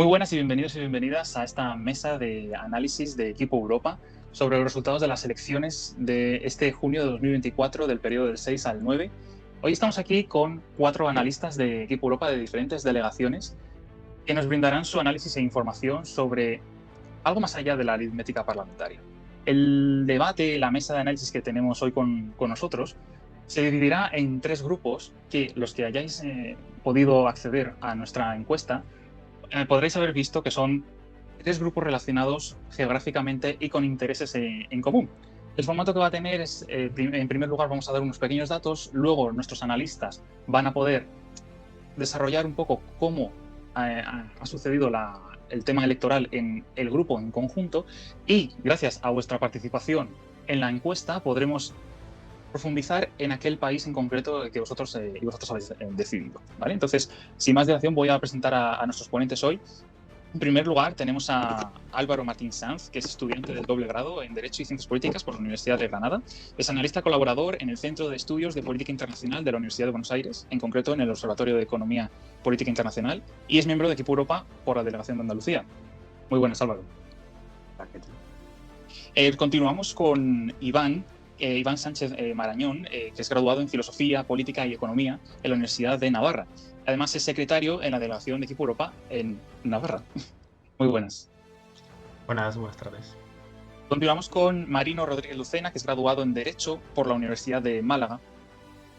Muy buenas y bienvenidos y bienvenidas a esta mesa de análisis de Equipo Europa sobre los resultados de las elecciones de este junio de 2024 del periodo del 6 al 9. Hoy estamos aquí con 4 analistas de Equipo Europa de diferentes delegaciones que nos brindarán su análisis e información sobre algo más allá de la aritmética parlamentaria. El debate, la mesa de análisis que tenemos hoy con nosotros, se dividirá en 3 grupos que los que hayáis podido acceder a nuestra encuesta podréis haber visto que son 3 grupos relacionados geográficamente y con intereses en común. El formato que va a tener es, en primer lugar, vamos a dar unos pequeños datos, luego nuestros analistas van a poder desarrollar un poco cómo ha sucedido el tema electoral en el grupo en conjunto y gracias a vuestra participación en la encuesta podremos profundizar en aquel país en concreto que vosotros habéis decidido, ¿vale? Entonces, sin más dilación, voy a presentar a nuestros ponentes hoy. En primer lugar, tenemos a Álvaro Martín Sanz, que es estudiante del doble grado en Derecho y Ciencias Políticas por la Universidad de Granada. Es analista colaborador en el Centro de Estudios de Política Internacional de la Universidad de Buenos Aires, en concreto en el Observatorio de Economía Política Internacional, y es miembro de Equipo Europa por la Delegación de Andalucía. Muy buenas, Álvaro. Continuamos con Iván Sánchez Marañón, que es graduado en Filosofía, Política y Economía en la Universidad de Navarra. Además, es secretario en la Delegación de Equipo Europa en Navarra. Muy buenas. Buenas tardes. Continuamos con Marino Rodríguez Lucena, que es graduado en Derecho por la Universidad de Málaga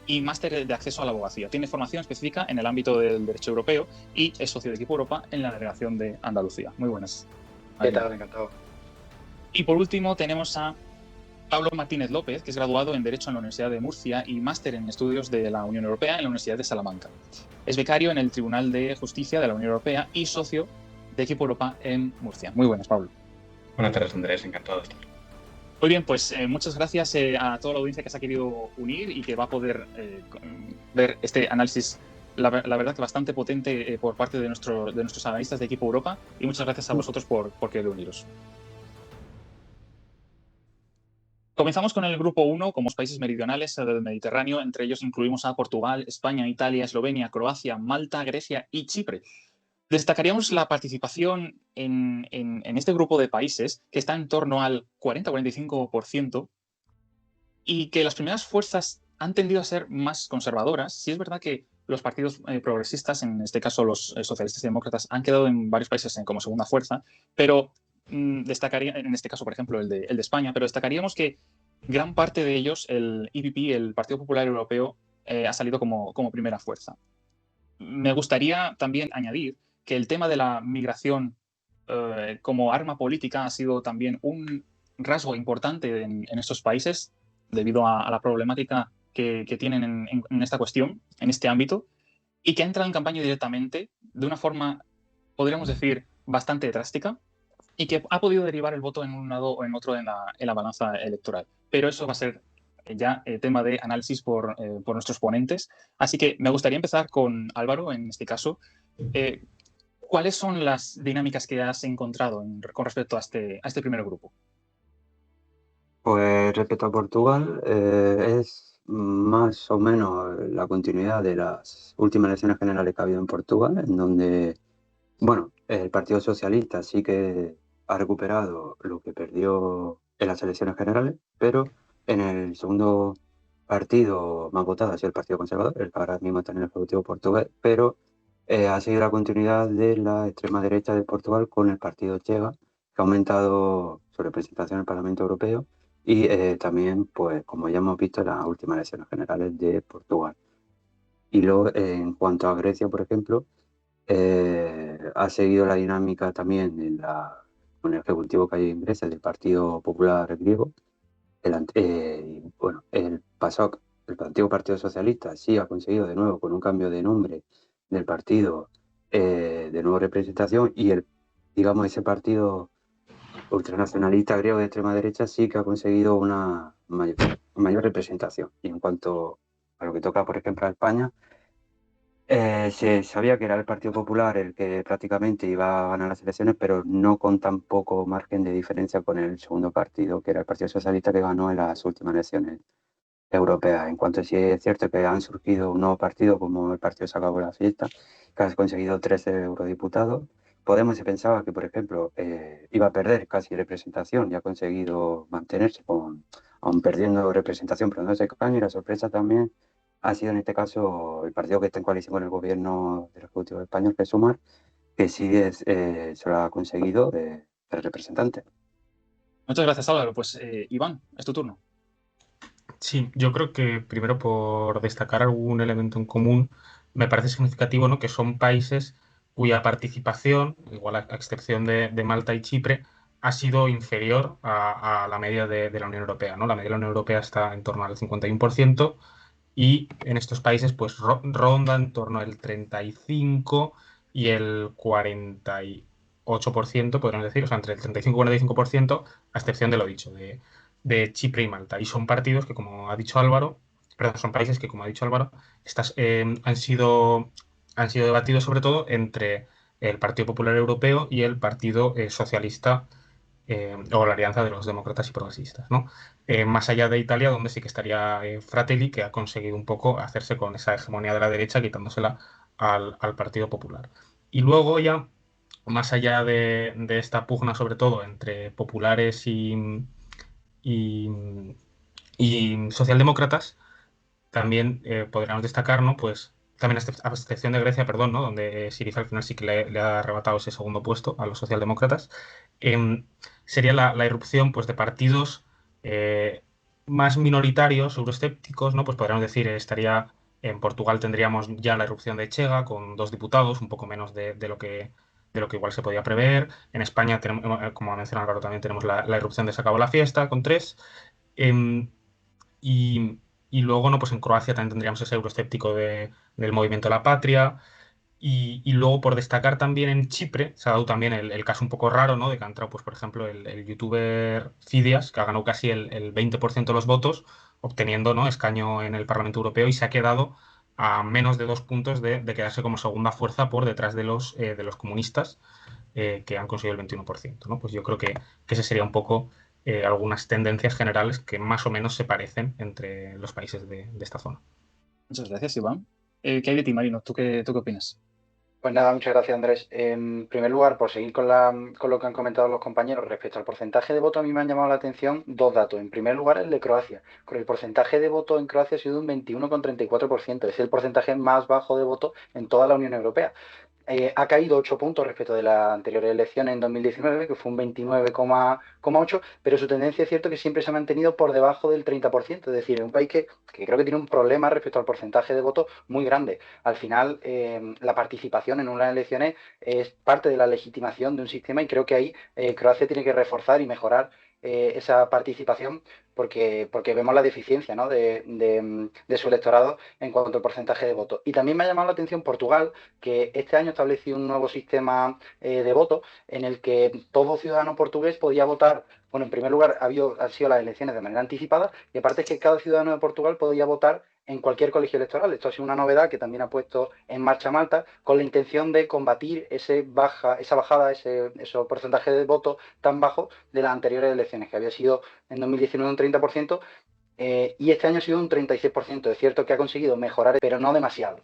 y máster de acceso a la abogacía. Tiene formación específica en el ámbito del derecho europeo y es socio de Equipo Europa en la Delegación de Andalucía. Muy buenas. ¿Qué tal? Encantado. Y por último tenemos a Pablo Martínez López, que es graduado en Derecho en la Universidad de Murcia y máster en Estudios de la Unión Europea en la Universidad de Salamanca. Es becario en el Tribunal de Justicia de la Unión Europea y socio de Equipo Europa en Murcia. Muy buenas, Pablo. Buenas tardes, Andrés. Encantado de estar. Muy bien, pues muchas gracias a toda la audiencia que se ha querido unir y que va a poder ver este análisis, la verdad que bastante potente por parte de nuestros analistas de Equipo Europa, y muchas gracias a vosotros por querer uniros. Comenzamos con el grupo 1, como los países meridionales del Mediterráneo. Entre ellos incluimos a Portugal, España, Italia, Eslovenia, Croacia, Malta, Grecia y Chipre. Destacaríamos la participación en este grupo de países, que está en torno al 40-45%, y que las primeras fuerzas han tendido a ser más conservadoras. Sí es verdad que los partidos progresistas, en este caso los socialistas y demócratas, han quedado en varios países como segunda fuerza, pero destacaría, en este caso, por ejemplo, el de España, pero destacaríamos que gran parte de ellos, el EPP, el Partido Popular Europeo, ha salido como primera fuerza. Me gustaría también añadir que el tema de la migración como arma política ha sido también un rasgo importante en estos países debido a la problemática que tienen en esta cuestión, en este ámbito, y que ha entrado en campaña directamente de una forma, podríamos decir, bastante drástica, y que ha podido derivar el voto en un lado o en otro en la balanza electoral. Pero eso va a ser ya tema de análisis por nuestros ponentes. Así que me gustaría empezar con Álvaro, en este caso. ¿Cuáles son las dinámicas que has encontrado con respecto a este primer grupo? Pues respecto a Portugal, es más o menos la continuidad de las últimas elecciones generales que ha habido en Portugal, en donde, bueno, el Partido Socialista sí que ha recuperado lo que perdió en las elecciones generales, pero en el segundo partido más votado ha sido el Partido Conservador, el que ahora mismo está en el Ejecutivo portugués, pero ha seguido la continuidad de la extrema derecha de Portugal con el Partido Chega, que ha aumentado su representación en el Parlamento Europeo y también, pues, como ya hemos visto en las últimas elecciones generales de Portugal. Y luego, en cuanto a Grecia, por ejemplo, ha seguido la dinámica también con el ejecutivo que hay en Grecia del Partido Popular griego. El PASOK, el antiguo Partido Socialista, sí ha conseguido de nuevo, con un cambio de nombre del partido, de nuevo representación, y digamos, ese partido ultranacionalista griego de extrema derecha sí que ha conseguido una mayor representación. Y en cuanto a lo que toca, por ejemplo, a España, se sabía que era el Partido Popular el que prácticamente iba a ganar las elecciones, pero no con tan poco margen de diferencia con el segundo partido, que era el Partido Socialista, que ganó en las últimas elecciones europeas. En cuanto a si es cierto que han surgido un nuevo partido como el Partido Saca por la Fiesta, que ha conseguido 13 eurodiputados, Podemos se pensaba que, por ejemplo, iba a perder casi representación y ha conseguido mantenerse aún perdiendo representación por no sé qué año, y la sorpresa también ha sido en este caso el partido que está en coalición con el gobierno del Ejecutivo español, que es Sumar, que sí se lo ha conseguido el representante. Muchas gracias, Álvaro. Pues Iván, es tu turno. Sí, yo creo que primero por destacar algún elemento en común, me parece significativo, ¿no?, que son países cuya participación, igual a excepción de Malta y Chipre, ha sido inferior a la media de la Unión Europea, ¿no? La media de la Unión Europea está en torno al 51% y en estos países pues ronda en torno al 35 y el 48%, podríamos decir, o sea, entre el 35 y 45%, a excepción de lo dicho, de Chipre y Malta. Y son partidos que, como ha dicho Álvaro, perdón, son países que, como ha dicho Álvaro, han sido debatidos sobre todo entre el Partido Popular Europeo y el Partido Socialista, o la Alianza de los Demócratas y Progresistas, ¿no? Más allá de Italia, donde sí que estaría Fratelli, que ha conseguido un poco hacerse con esa hegemonía de la derecha, quitándosela al Partido Popular. Y luego ya, más allá de esta pugna, sobre todo entre populares y, y socialdemócratas, también podríamos destacar, ¿no?, pues también a excepción de Grecia, perdón, ¿no?, donde Syriza al final sí que le ha arrebatado ese segundo puesto a los socialdemócratas, em, sería la irrupción, pues, de partidos más minoritarios, euroescépticos, ¿no? Pues podríamos decir, estaría en Portugal tendríamos ya la irrupción de Chega con 2 diputados, un poco menos de lo que igual se podía prever. En España, como ha mencionado Álvaro, también tenemos la irrupción de Se acabó la fiesta con 3. Em, y, y luego, ¿no?, pues en Croacia también tendríamos ese euroescéptico del Movimiento de la Patria. Y luego, por destacar también en Chipre, se ha dado también el caso un poco raro, ¿no?, de que ha entrado, pues, por ejemplo, el youtuber Fidias, que ha ganado casi el 20% de los votos, obteniendo, ¿no?, escaño en el Parlamento Europeo, y se ha quedado a menos de 2 puntos de quedarse como segunda fuerza por detrás de los comunistas, que han conseguido el 21%, ¿no? Pues yo creo que ese sería un poco algunas tendencias generales que más o menos se parecen entre los países de esta zona. Muchas gracias, Iván. ¿Qué hay de ti, Marino? ¿Tú qué opinas? Pues nada, muchas gracias, Andrés. En primer lugar, por seguir con lo que han comentado los compañeros respecto al porcentaje de voto, a mí me han llamado la atención dos datos. En primer lugar, el de Croacia. Con el porcentaje de voto en Croacia ha sido un 21,34%. Es el porcentaje más bajo de voto en toda la Unión Europea. Ha caído 8 puntos respecto de las anteriores elecciones en 2019, que fue un 29,8, pero su tendencia es cierto que siempre se ha mantenido por debajo del 30%, es decir, es un país que creo que tiene un problema respecto al porcentaje de votos muy grande. Al final, la participación en unas elecciones es parte de la legitimación de un sistema y creo que ahí Croacia tiene que reforzar y mejorar esa participación porque vemos la deficiencia, ¿no?, de su electorado en cuanto al porcentaje de votos. Y también me ha llamado la atención Portugal, que este año estableció un nuevo sistema de voto en el que todo ciudadano portugués podía votar. Bueno, en primer lugar, han sido las elecciones de manera anticipada y aparte es que cada ciudadano de Portugal podía votar en cualquier colegio electoral. Esto ha sido una novedad que también ha puesto en marcha Malta con la intención de combatir esa bajada, esos porcentajes de votos tan bajos de las anteriores elecciones, que había sido en 2019 un 30%, y este año ha sido un 36%. Es cierto que ha conseguido mejorar, pero no demasiado.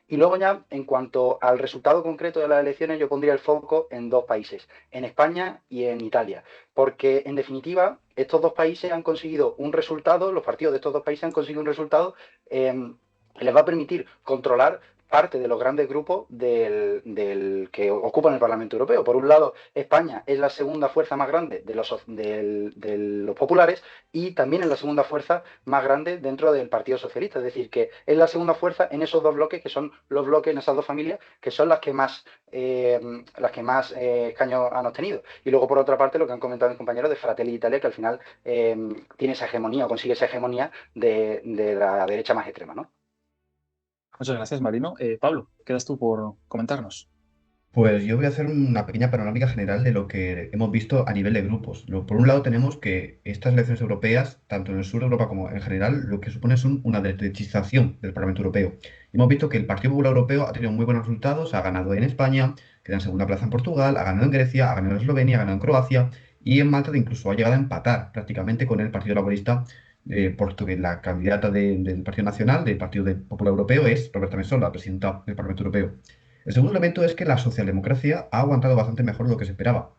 Y luego ya, en cuanto al resultado concreto de las elecciones, yo pondría el foco en dos países, en España y en Italia, porque en definitiva estos dos países han conseguido un resultado, los partidos de estos dos países han conseguido un resultado que les va a permitir controlar parte de los grandes grupos del que ocupan el Parlamento Europeo. Por un lado, España es la segunda fuerza más grande de los populares y también es la segunda fuerza más grande dentro del Partido Socialista. Es decir, que es la segunda fuerza en esos dos bloques, que son los bloques en esas dos familias, que son las que más escaños han obtenido. Y luego, por otra parte, lo que han comentado mis compañeros de Fratelli Italia, que al final tiene esa hegemonía o consigue esa hegemonía de la derecha más extrema, ¿no? Muchas gracias, Marino. Pablo, quedas tú por comentarnos. Pues yo voy a hacer una pequeña panorámica general de lo que hemos visto a nivel de grupos. Por un lado tenemos que estas elecciones europeas, tanto en el sur de Europa como en general, lo que supone es una derechización del Parlamento Europeo. Y hemos visto que el Partido Popular Europeo ha tenido muy buenos resultados, ha ganado en España, queda en segunda plaza en Portugal, ha ganado en Grecia, ha ganado en Eslovenia, ha ganado en Croacia y en Malta incluso ha llegado a empatar prácticamente con el Partido Laborista, porque la candidata del Partido Nacional, del Partido Popular Europeo, es Roberta Metsola, la presidenta del Parlamento Europeo. El segundo elemento es que la socialdemocracia ha aguantado bastante mejor de lo que se esperaba.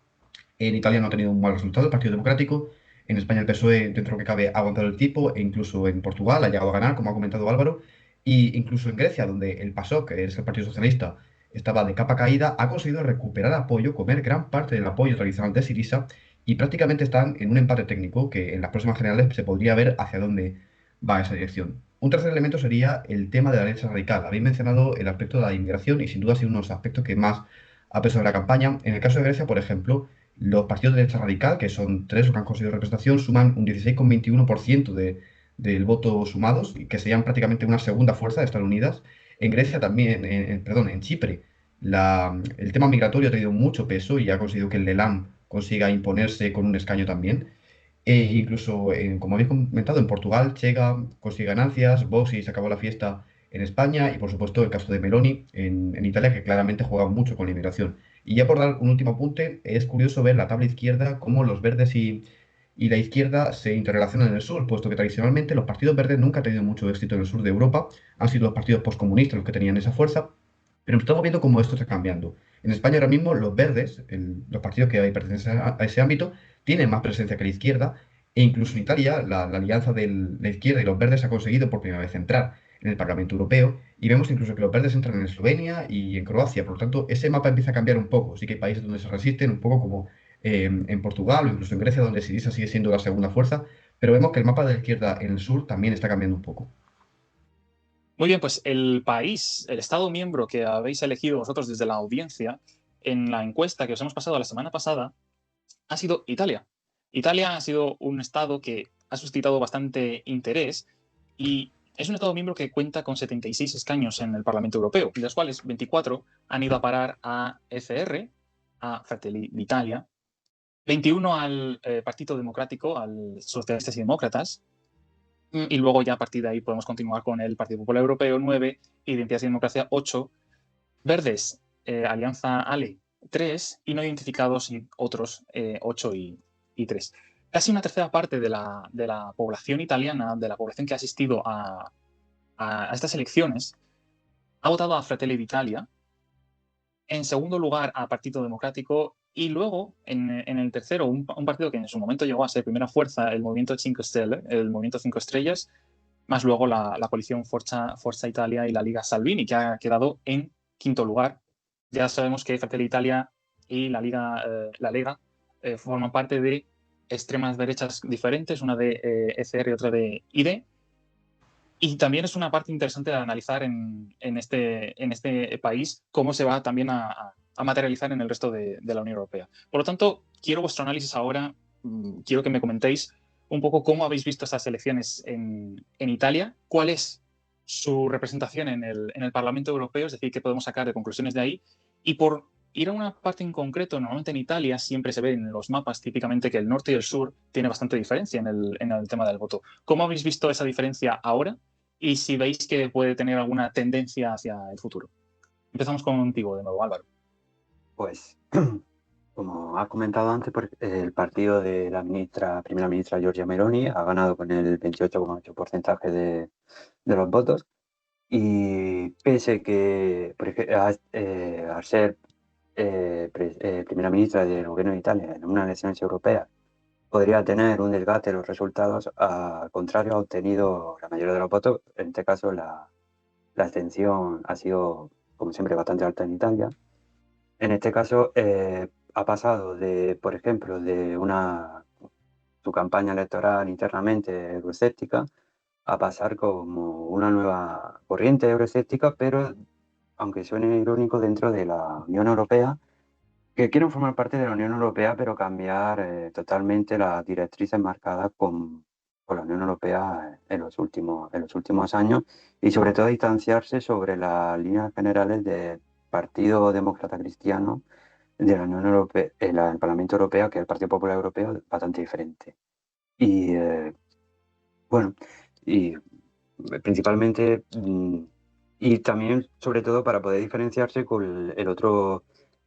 En Italia no ha tenido un mal resultado el Partido Democrático. En España el PSOE, dentro de lo que cabe, ha aguantado el tipo. E incluso en Portugal ha llegado a ganar, como ha comentado Álvaro. Y incluso en Grecia, donde el PASOK, que es el Partido Socialista, estaba de capa caída, ha conseguido recuperar apoyo, comer gran parte del apoyo tradicional de Syriza. Y prácticamente están en un empate técnico que en las próximas generales se podría ver hacia dónde va esa dirección. Un tercer elemento sería el tema de la derecha radical. Habéis mencionado el aspecto de la inmigración y sin duda ha sido uno de los aspectos que más ha pesado en la campaña. En el caso de Grecia, por ejemplo, los partidos de derecha radical, que son tres los que han conseguido representación, suman un 16,21% del voto sumados, y que serían prácticamente una segunda fuerza de Estados Unidas. En Grecia también, perdón, en Chipre, el tema migratorio ha tenido mucho peso y ha conseguido que el LELAM consiga imponerse con un escaño también. Incluso, como habéis comentado, en Portugal, Chega consigue ganancias, Vox y se acabó la fiesta en España, y por supuesto el caso de Meloni en Italia, que claramente juega mucho con la inmigración. Y ya por dar un último apunte, es curioso ver la tabla izquierda, cómo los verdes y la izquierda se interrelacionan en el sur, puesto que tradicionalmente los partidos verdes nunca han tenido mucho éxito en el sur de Europa, han sido los partidos postcomunistas los que tenían esa fuerza, pero estamos viendo cómo esto está cambiando. En España ahora mismo los verdes, los partidos que pertenecen a ese ámbito, tienen más presencia que la izquierda, e incluso en Italia la alianza de la izquierda y los verdes ha conseguido por primera vez entrar en el Parlamento Europeo, y vemos incluso que los verdes entran en Eslovenia y en Croacia. Por lo tanto, ese mapa empieza a cambiar un poco. Sí que hay países donde se resisten, un poco como en Portugal o incluso en Grecia, donde Syriza sigue siendo la segunda fuerza, pero vemos que el mapa de la izquierda en el sur también está cambiando un poco. Muy bien, pues el país, el Estado miembro que habéis elegido vosotros desde la audiencia, en la encuesta que os hemos pasado la semana pasada, ha sido Italia. Italia ha sido un Estado que ha suscitado bastante interés y es un Estado miembro que cuenta con 76 escaños en el Parlamento Europeo, de los cuales 24 han ido a parar a ECR, a Fratelli d'Italia, 21 al Partido Democrático, al Socialistas y Demócratas, y luego ya a partir de ahí podemos continuar con el Partido Popular Europeo 9, Identidad y Democracia 8, Verdes, Alianza ALE 3 y no identificados y otros 8 y 3. Casi una tercera parte de la población italiana, de la población que ha asistido a estas elecciones, ha votado a Fratelli d'Italia, en segundo lugar a Partido Democrático y luego en el tercero un partido que en su momento llegó a ser primera fuerza, el Movimiento 5 Stelle, el Movimiento 5 Estrellas, más luego la coalición Forza Italia y la Liga Salvini, que ha quedado en quinto lugar. Ya sabemos que Fratelli Italia y la Lega forman parte de extremas derechas diferentes, una de ECR y otra de ID. Y también es una parte interesante de analizar en este país cómo se va también a materializar en el resto de la Unión Europea. Por lo tanto, quiero vuestro análisis ahora, quiero que me comentéis un poco cómo habéis visto estas elecciones en Italia, cuál es su representación en el Parlamento Europeo, es decir, qué podemos sacar de conclusiones de ahí, y por ir a una parte en concreto, normalmente en Italia siempre se ve en los mapas típicamente que el norte y el sur tiene bastante diferencia en el tema del voto. ¿Cómo habéis visto esa diferencia ahora? Y si veis que puede tener alguna tendencia hacia el futuro. Empezamos contigo de nuevo, Álvaro. Pues, como has comentado antes, el partido de la primera ministra Giorgia Meloni ha ganado con el 28,8% de los votos, y pese que al ser primera ministra del gobierno de Italia en unas elecciones europeas podría tener un desgaste de los resultados, al contrario, ha obtenido la mayoría de los votos. En este caso, la abstención ha sido, como siempre, bastante alta en Italia. En este caso, ha pasado por ejemplo, de su campaña electoral internamente euroescéptica a pasar como una nueva corriente euroescéptica, pero, aunque suene irónico, dentro de la Unión Europea, que quieren formar parte de la Unión Europea, pero cambiar totalmente las directrices marcadas por la Unión Europea en los últimos años, y sobre todo distanciarse sobre las líneas generales del Partido Demócrata Cristiano de la Unión Europea, el Parlamento Europeo, que es el Partido Popular Europeo, bastante diferente. Y bueno, y principalmente, y también, sobre todo, para poder diferenciarse con el otro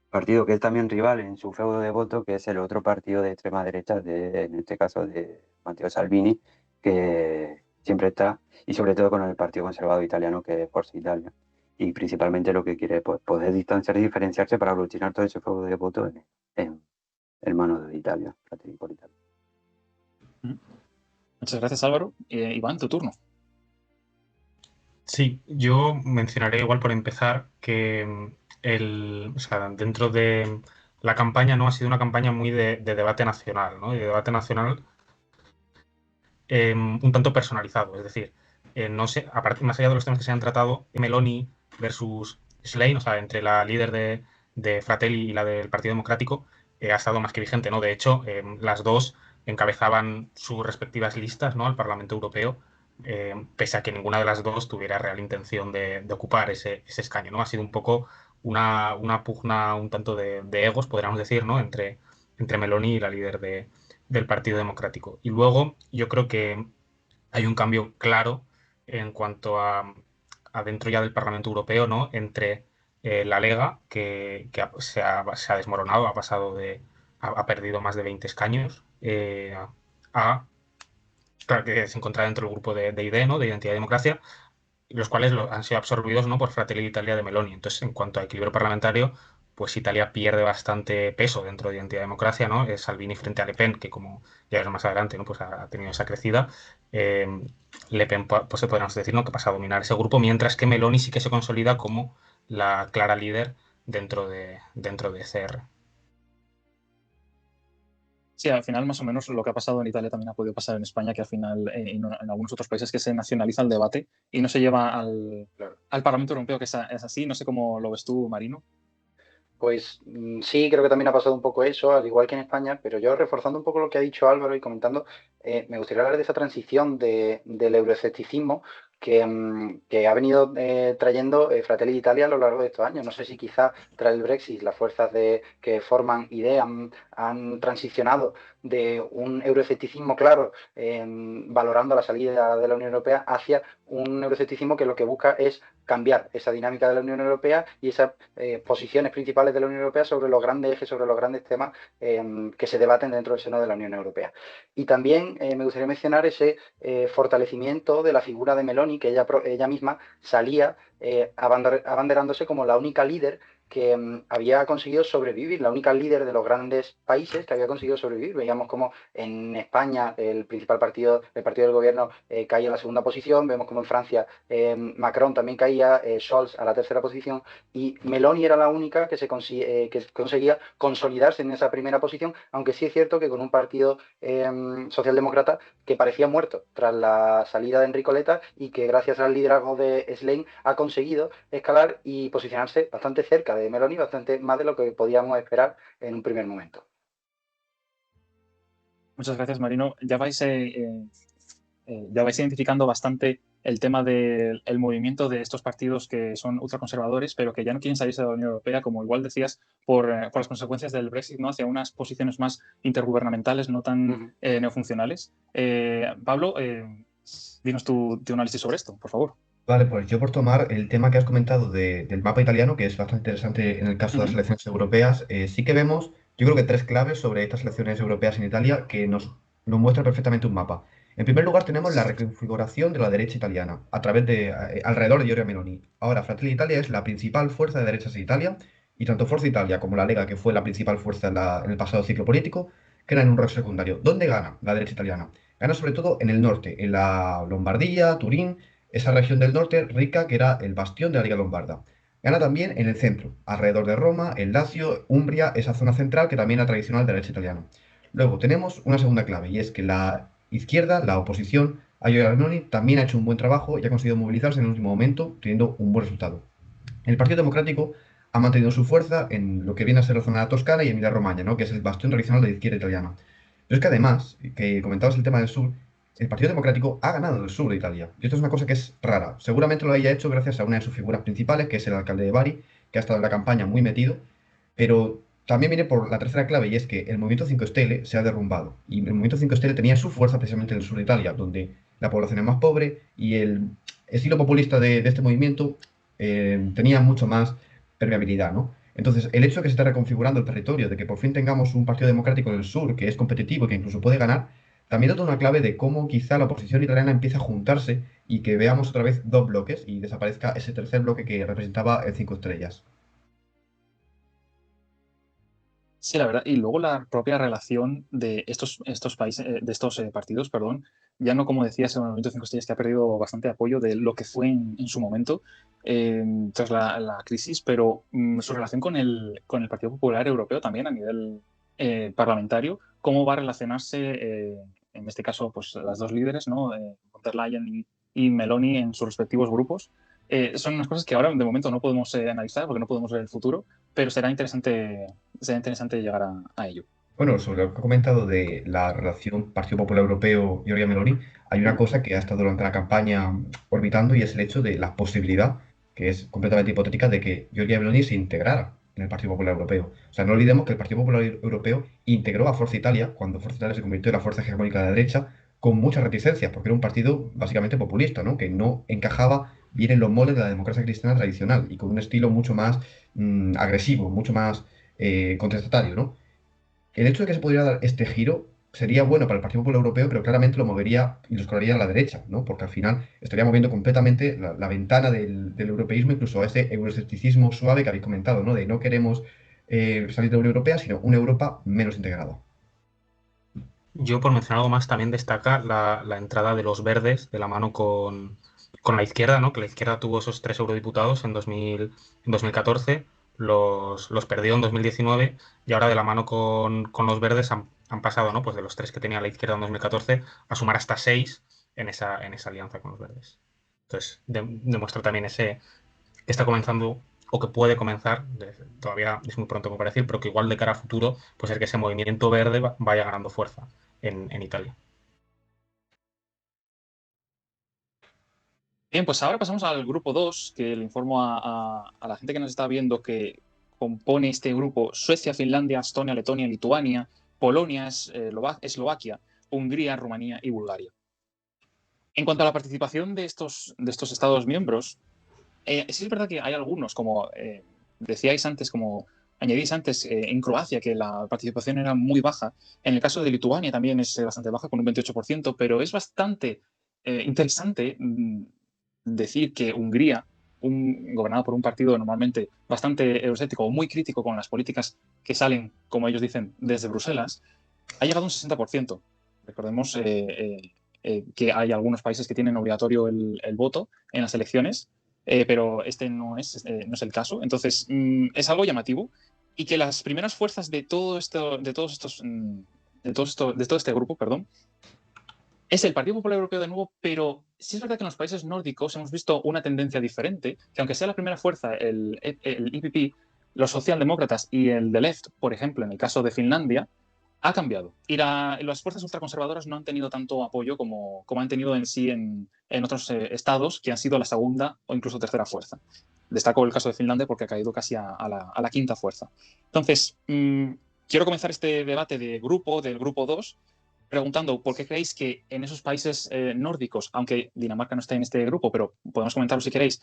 partido que es también rival en su feudo de voto, que es el otro partido de extrema derecha, en este caso de Matteo Salvini, que siempre está, y sobre todo con el Partido Conservador Italiano, que es Forza Italia. y principalmente lo que quiere es pues, poder distanciarse y diferenciarse para aglutinar todo ese fuego de votos en manos de Italia, por Italia. Muchas gracias, Álvaro. Iván, tu turno. Sí, yo mencionaré igual por empezar que o sea, dentro de la campaña no ha sido una campaña muy de debate nacional, ¿no? Y de debate nacional un tanto personalizado, es decir, no sé, más allá de los temas que se han tratado, Meloni versus Schlein, o sea, entre la líder de Fratelli y la del Partido Democrático, ha estado más que vigente, ¿no? De hecho, las dos encabezaban sus respectivas listas, ¿no?, al Parlamento Europeo, pese a que ninguna de las dos tuviera real intención de ocupar ese escaño, ¿no? Ha sido un poco una pugna un tanto de egos, podríamos decir, ¿no?, entre Meloni y la líder del Partido Democrático. Y luego yo creo que hay un cambio claro en cuanto a dentro ya del Parlamento Europeo, ¿no?, entre la Lega, que se ha desmoronado, ha perdido más de 20 escaños, claro, que se encuentra dentro del grupo de ID, ¿no?, de Identidad y Democracia, los cuales han sido absorbidos, ¿no?, por Fratelli d'Italia de Meloni. Entonces, en cuanto a equilibrio parlamentario, pues Italia pierde bastante peso dentro de Identidad y Democracia, ¿no? Salvini frente a Le Pen, que como ya veremos más adelante, ¿no?, pues ha tenido esa crecida. Le Pen, pues podríamos decir, ¿no?, que pasa a dominar ese grupo, mientras que Meloni sí que se consolida como la clara líder dentro de CR. Sí, al final más o menos lo que ha pasado en Italia también ha podido pasar en España, que al final en algunos otros países que se nacionaliza el debate y no se lleva al Parlamento Europeo, que es así. No sé cómo lo ves tú, Marino. Pues sí, creo que también ha pasado un poco eso, al igual que en España, pero yo reforzando un poco lo que ha dicho Álvaro y comentando, me gustaría hablar de esa transición del euroescepticismo que ha venido trayendo Fratelli d'Italia a lo largo de estos años. No sé si quizás tras el Brexit las fuerzas que forman ID han transicionado de un euroescepticismo claro, valorando la salida de la Unión Europea, hacia un euroescepticismo que lo que busca es cambiar esa dinámica de la Unión Europea y esas posiciones principales de la Unión Europea sobre los grandes ejes, sobre los grandes temas que se debaten dentro del seno de la Unión Europea. Y también me gustaría mencionar ese fortalecimiento de la figura de Meloni, que ella misma salía abanderándose como la única líder que había conseguido sobrevivir, la única líder de los grandes países que había conseguido sobrevivir. Veíamos como en España el principal partido, el partido del gobierno, caía en la segunda posición, vemos como en Francia Macron también caía, Scholz a la tercera posición, y Meloni era la única que conseguía consolidarse en esa primera posición, aunque sí es cierto que con un partido socialdemócrata que parecía muerto tras la salida de Enrico Letta y que gracias al liderazgo de Schlein ha conseguido escalar y posicionarse bastante cerca de Meloni, bastante más de lo que podíamos esperar en un primer momento. Muchas gracias, Marino. Ya vais identificando bastante el tema del movimiento de estos partidos que son ultraconservadores, pero que ya no quieren salirse de la Unión Europea, como igual decías, por las consecuencias del Brexit, ¿no?, hacia unas posiciones más intergubernamentales, no tan neofuncionales. Pablo, dinos tu análisis sobre esto, por favor. Vale, pues yo por tomar el tema que has comentado del mapa italiano, que es bastante interesante en el caso de las elecciones europeas, sí que vemos, yo creo que 3 claves sobre estas elecciones europeas en Italia que nos muestra perfectamente un mapa. En primer lugar tenemos la reconfiguración de la derecha italiana a través alrededor de Giorgia Meloni. Ahora, Fratelli d'Italia es la principal fuerza de derechas en Italia y tanto Forza Italia como la Lega, que fue la principal fuerza en el pasado ciclo político, quedan en un rol secundario. ¿Dónde gana la derecha italiana? Gana sobre todo en el norte, en la Lombardía, Turín, esa región del norte rica que era el bastión de la Liga Lombarda. Gana también en el centro, alrededor de Roma, el Lacio, Umbria, esa zona central que también era tradicional de derecha italiana. Luego tenemos una segunda clave y es que la izquierda, la oposición a Giorgia Meloni, también ha hecho un buen trabajo y ha conseguido movilizarse en el último momento, teniendo un buen resultado. El Partido Democrático ha mantenido su fuerza en lo que viene a ser la zona de la Toscana y Emilia-Romagna, ¿no?, que es el bastión tradicional de la izquierda italiana. Pero es que además, que comentabas el tema del sur, el Partido Democrático ha ganado el sur de Italia. Y esto es una cosa que es rara. Seguramente lo haya hecho gracias a una de sus figuras principales, que es el alcalde de Bari, que ha estado en la campaña muy metido. Pero también viene por la tercera clave, y es que el movimiento 5 Stelle se ha derrumbado. Y el movimiento 5 Stelle tenía su fuerza precisamente en el sur de Italia, donde la población es más pobre y el estilo populista de este movimiento tenía mucho más permeabilidad, ¿no? Entonces, el hecho de que se esté reconfigurando el territorio, de que por fin tengamos un partido democrático en el sur que es competitivo y que incluso puede ganar, también nota una clave de cómo quizá la oposición italiana empieza a juntarse y que veamos otra vez dos bloques y desaparezca ese tercer bloque que representaba el cinco estrellas. Sí, la verdad. Y luego la propia relación de estos países, de estos partidos, perdón, ya no como decías en el movimiento 5 estrellas, que ha perdido bastante apoyo de lo que fue en su momento tras la crisis, pero su relación con el Partido Popular Europeo también a nivel parlamentario, cómo va a relacionarse, en este caso, pues las dos líderes, ¿no? Von der Leyen y Meloni en sus respectivos grupos. Son unas cosas que ahora de momento no podemos analizar porque no podemos ver el futuro, pero será interesante llegar a ello. Bueno, sobre lo que ha comentado de la relación Partido Popular Europeo y Giorgia Meloni, hay una cosa que ha estado durante la campaña orbitando y es el hecho de la posibilidad, que es completamente hipotética, de que Giorgia Meloni se integrara en el Partido Popular Europeo. O sea, no olvidemos que el Partido Popular Europeo integró a Forza Italia cuando Forza Italia se convirtió en la fuerza hegemónica de la derecha con muchas reticencias, porque era un partido básicamente populista, ¿no? Que no encajaba bien en los moldes de la democracia cristiana tradicional y con un estilo mucho más agresivo, mucho más contestatario, ¿no? El hecho de que se pudiera dar este giro sería bueno para el Partido Popular Europeo, pero claramente lo movería y lo escolaría a la derecha, ¿no? Porque al final estaría moviendo completamente la ventana del europeísmo, incluso a ese euroescepticismo suave que habéis comentado, ¿no? De no queremos salir de la Unión Europea, sino una Europa menos integrada. Yo, por mencionar algo más, también destaca la entrada de los verdes de la mano con la izquierda, ¿no? Que la izquierda tuvo esos 3 eurodiputados en 2014, los perdió en 2019 y ahora de la mano con los verdes han pasado, ¿no? Pues de los 3 que tenía la izquierda en 2014 a sumar hasta 6 en esa alianza con los verdes. Entonces, demuestra también que está comenzando o que puede comenzar, todavía es muy pronto como para decir, pero que igual de cara a futuro puede ser que ese movimiento verde vaya ganando fuerza en Italia. Bien, pues ahora pasamos al grupo 2, que le informo a la gente que nos está viendo que compone este grupo Suecia, Finlandia, Estonia, Letonia, Lituania, Polonia, Eslovaquia, Hungría, Rumanía y Bulgaria. En cuanto a la participación de estos Estados miembros, sí es verdad que hay algunos, como decíais antes, como añadís antes, en Croacia, que la participación era muy baja. En el caso de Lituania también es bastante baja, con un 28%, pero es bastante interesante decir que Hungría, gobernado por un partido normalmente bastante euroscéptico o muy crítico con las políticas que salen, como ellos dicen, desde Bruselas, ha llegado a un 60%. Recordemos que hay algunos países que tienen obligatorio el voto en las elecciones, pero este no es el caso. Entonces, es algo llamativo y que las primeras fuerzas de todo esto, de todo este grupo, perdón, es el Partido Popular Europeo de nuevo, pero sí es verdad que en los países nórdicos hemos visto una tendencia diferente, que aunque sea la primera fuerza, el EPP, los socialdemócratas y el de Left, por ejemplo, en el caso de Finlandia, ha cambiado. Y las fuerzas ultraconservadoras no han tenido tanto apoyo como han tenido en sí en otros estados que han sido la segunda o incluso tercera fuerza. Destaco el caso de Finlandia porque ha caído casi a la quinta fuerza. Entonces, quiero comenzar este debate del grupo 2, preguntando por qué creéis que en esos países nórdicos, aunque Dinamarca no está en este grupo, pero podemos comentarlo si queréis,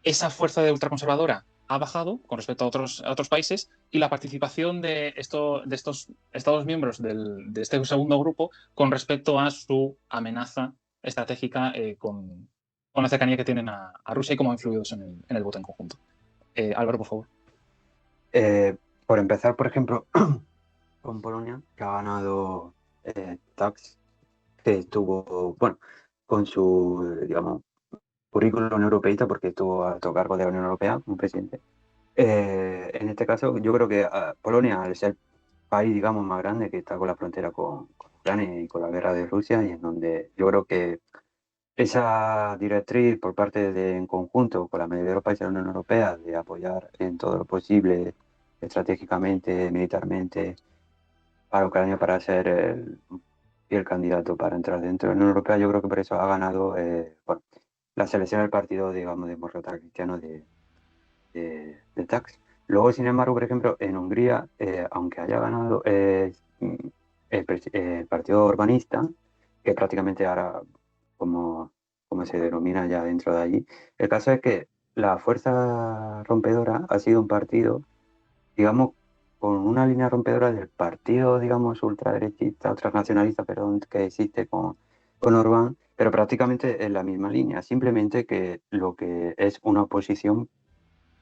esa fuerza de ultraconservadora ha bajado con respecto a otros países y la participación de estos Estados miembros de este segundo grupo con respecto a su amenaza estratégica con la cercanía que tienen a Rusia y cómo ha influido eso en el voto en conjunto. Álvaro, por favor. Por empezar, por ejemplo, con Polonia, que ha ganado Tax, que estuvo, bueno, con su, digamos, currículum europeísta, porque estuvo a alto cargo de la Unión Europea como presidente. En este caso, yo creo que Polonia, al ser el país, digamos, más grande que está con la frontera con Ucrania y con la guerra de Rusia, y en donde yo creo que esa directriz por parte de, en conjunto con la mayoría de los países de la Unión Europea, de apoyar en todo lo posible, estratégicamente, militarmente, para Ucrania para ser el candidato para entrar dentro de la Unión Europea, yo creo que por eso ha ganado bueno, la selección del partido, digamos, demócrata cristiano de Tax. Luego, sin embargo, por ejemplo, en Hungría, aunque haya ganado el partido urbanista, que prácticamente ahora, como se denomina ya dentro de allí, el caso es que la fuerza rompedora ha sido un partido, digamos, con una línea rompedora del partido, digamos, ultraderechista, ultranacionalista, perdón, que existe con Orbán, pero prácticamente en la misma línea, simplemente que lo que es una oposición,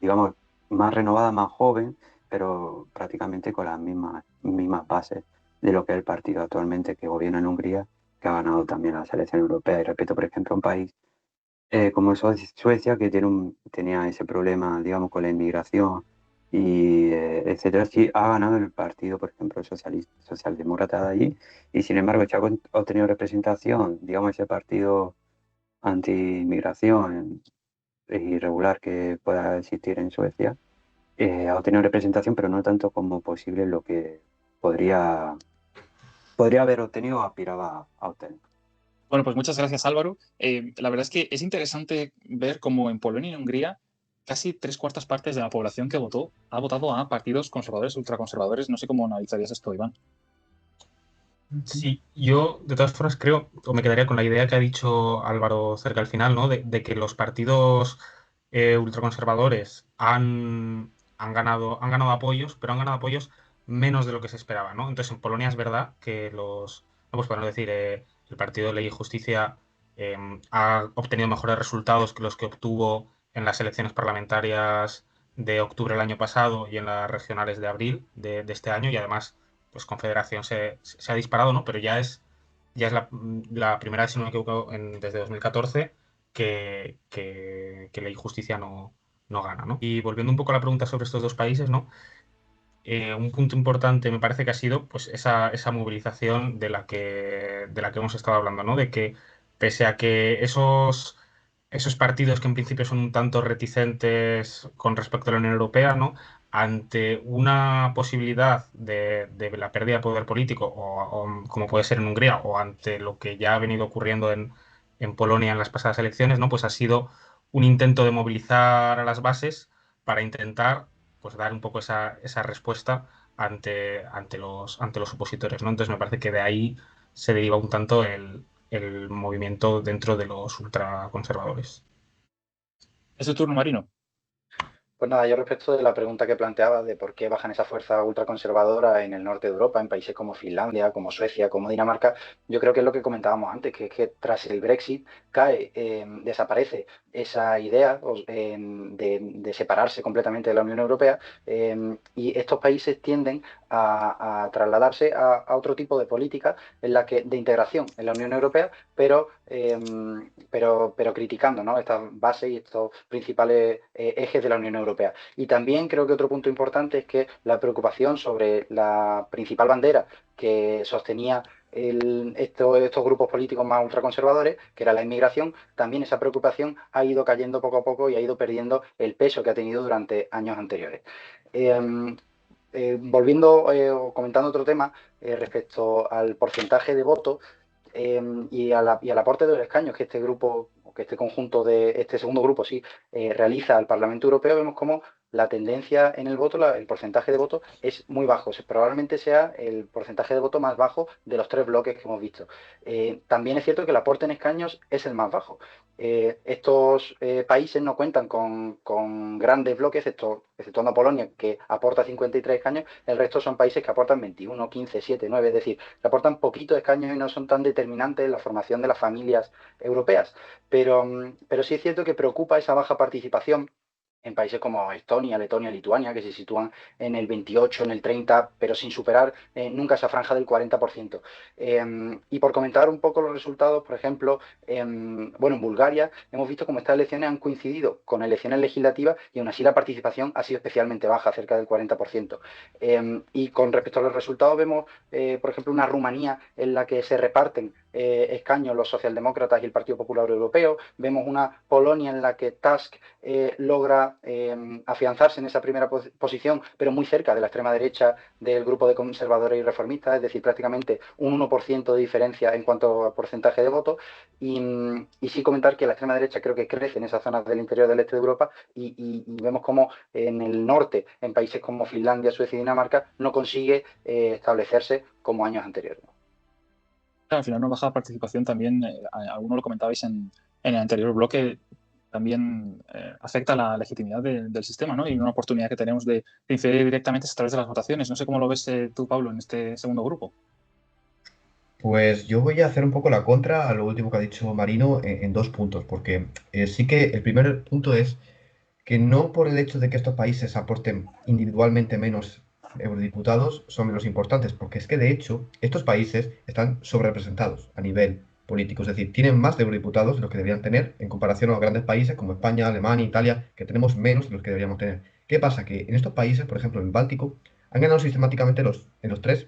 digamos, más renovada, más joven, pero prácticamente con las mismas bases de lo que es el partido actualmente que gobierna en Hungría, que ha ganado también la selección europea. Y repito, por ejemplo, un país como Suecia, que tenía ese problema, digamos, con la inmigración y etcétera, sí ha ganado el partido, por ejemplo, socialdemócrata de allí, y sin embargo, si ha obtenido representación, digamos, ese partido anti-inmigración irregular que pueda existir en Suecia, ha obtenido representación, pero no tanto como posible lo que podría haber obtenido o aspiraba a obtener. Bueno, pues muchas gracias, Álvaro. La verdad es que es interesante ver cómo en Polonia y en Hungría casi 3/4 partes de la población que votó ha votado a partidos conservadores, ultraconservadores. No sé cómo analizarías esto, Iván. Sí, yo de todas formas creo, o me quedaría con la idea que ha dicho Álvaro cerca al final, ¿no? De que los partidos ultraconservadores han ganado apoyos, pero han ganado apoyos menos de lo que se esperaba, ¿no? Entonces en Polonia es verdad que no, pues podemos decir, el partido de Ley y Justicia eh, ha obtenido mejores resultados que los que obtuvo en las elecciones parlamentarias de octubre del año pasado y en las regionales de abril de este año, y además pues Confederación se ha disparado, ¿no? Pero ya es la primera vez, si no me equivoco, desde 2014 que Ley y Justicia no gana, ¿no? Y volviendo un poco a la pregunta sobre estos dos países, ¿no? Un punto importante me parece que ha sido pues esa movilización de la que hemos estado hablando, ¿no? De que pese a que esos partidos que en principio son un tanto reticentes con respecto a la Unión Europea, ¿no? Ante una posibilidad de la pérdida de poder político, o como puede ser en Hungría, o ante lo que ya ha venido ocurriendo en Polonia en las pasadas elecciones, ¿no? Pues ha sido un intento de movilizar a las bases para intentar pues dar un poco esa respuesta ante los opositores, ¿no? Entonces me parece que de ahí se deriva un tanto el movimiento dentro de los ultraconservadores. Es tu turno, Marino. Pues nada, yo respecto de la pregunta que planteaba de por qué bajan esa fuerza ultraconservadora en el norte de Europa, en países como Finlandia, como Suecia, como Dinamarca, yo creo que es lo que comentábamos antes, que es que tras el Brexit desaparece esa idea de separarse completamente de la Unión Europea, y estos países tienden a trasladarse a otro tipo de política de integración en la Unión Europea, pero criticando, ¿no?, estas bases y estos principales ejes de la Unión Europea. Y también creo que otro punto importante es que la preocupación sobre la principal bandera que sostenía estos grupos políticos más ultraconservadores, que era la inmigración, también esa preocupación ha ido cayendo poco a poco y ha ido perdiendo el peso que ha tenido durante años anteriores. Volviendo o comentando otro tema respecto al porcentaje de votos y al aporte de los escaños que este grupo, que este conjunto este segundo grupo realiza al Parlamento Europeo, vemos como la tendencia en el voto, el porcentaje de votos es muy bajo. Probablemente sea el porcentaje de voto más bajo de los tres bloques que hemos visto. También es cierto que el aporte en escaños es el más bajo. Estos países no cuentan con grandes bloques, exceptuando a Polonia, que aporta 53 escaños. El resto son países que aportan 21, 15, 7, 9, es decir, que aportan poquitos escaños y no son tan determinantes en la formación de las familias europeas. Pero sí es cierto que preocupa esa baja participación en países como Estonia, Letonia, Lituania, que se sitúan en el 28, en el 30, pero sin superar nunca esa franja del 40%. Y por comentar un poco los resultados, por ejemplo, en Bulgaria hemos visto cómo estas elecciones han coincidido con elecciones legislativas y aún así la participación ha sido especialmente baja, cerca del 40%. Y con respecto a los resultados vemos, por ejemplo, una Rumanía en la que se reparten escaños los socialdemócratas y el Partido Popular Europeo. Vemos una Polonia en la que Tusk logra afianzarse en esa primera posición, pero muy cerca de la extrema derecha del grupo de conservadores y reformistas, es decir, prácticamente un 1% de diferencia en cuanto a porcentaje de votos. Y sí comentar que la extrema derecha creo que crece en esas zonas del interior del este de Europa y vemos como en el norte, en países como Finlandia, Suecia y Dinamarca, no consigue establecerse como años anteriores. Al final, una baja participación también, algunos lo comentabais en el anterior bloque, también afecta la legitimidad del sistema, ¿no? Y una oportunidad que tenemos de incidir directamente a través de las votaciones. No sé cómo lo ves tú, Pablo, en este segundo grupo. Pues yo voy a hacer un poco la contra a lo último que ha dicho Marino en dos puntos, porque sí que el primer punto es que no por el hecho de que estos países aporten individualmente menos eurodiputados son menos importantes, porque es que de hecho estos países están sobrerepresentados a nivel político, es decir, tienen más de eurodiputados de los que deberían tener en comparación a los grandes países como España, Alemania, Italia, que tenemos menos de los que deberíamos tener. ¿Qué pasa? Que en estos países, por ejemplo en el Báltico, han ganado sistemáticamente en los tres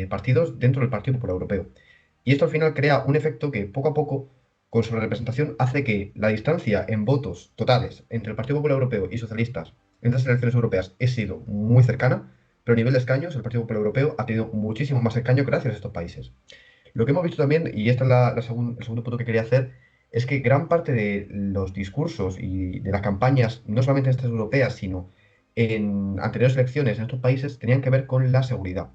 partidos dentro del Partido Popular Europeo. Y esto al final crea un efecto que poco a poco con su representación hace que la distancia en votos totales entre el Partido Popular Europeo y socialistas en estas elecciones europeas ha sido muy cercana, pero a nivel de escaños el Partido Popular Europeo ha tenido muchísimo más escaños gracias a estos países. Lo que hemos visto también, y este es el segundo punto que quería hacer, es que gran parte de los discursos y de las campañas, no solamente en estas europeas, sino en anteriores elecciones en estos países, tenían que ver con la seguridad.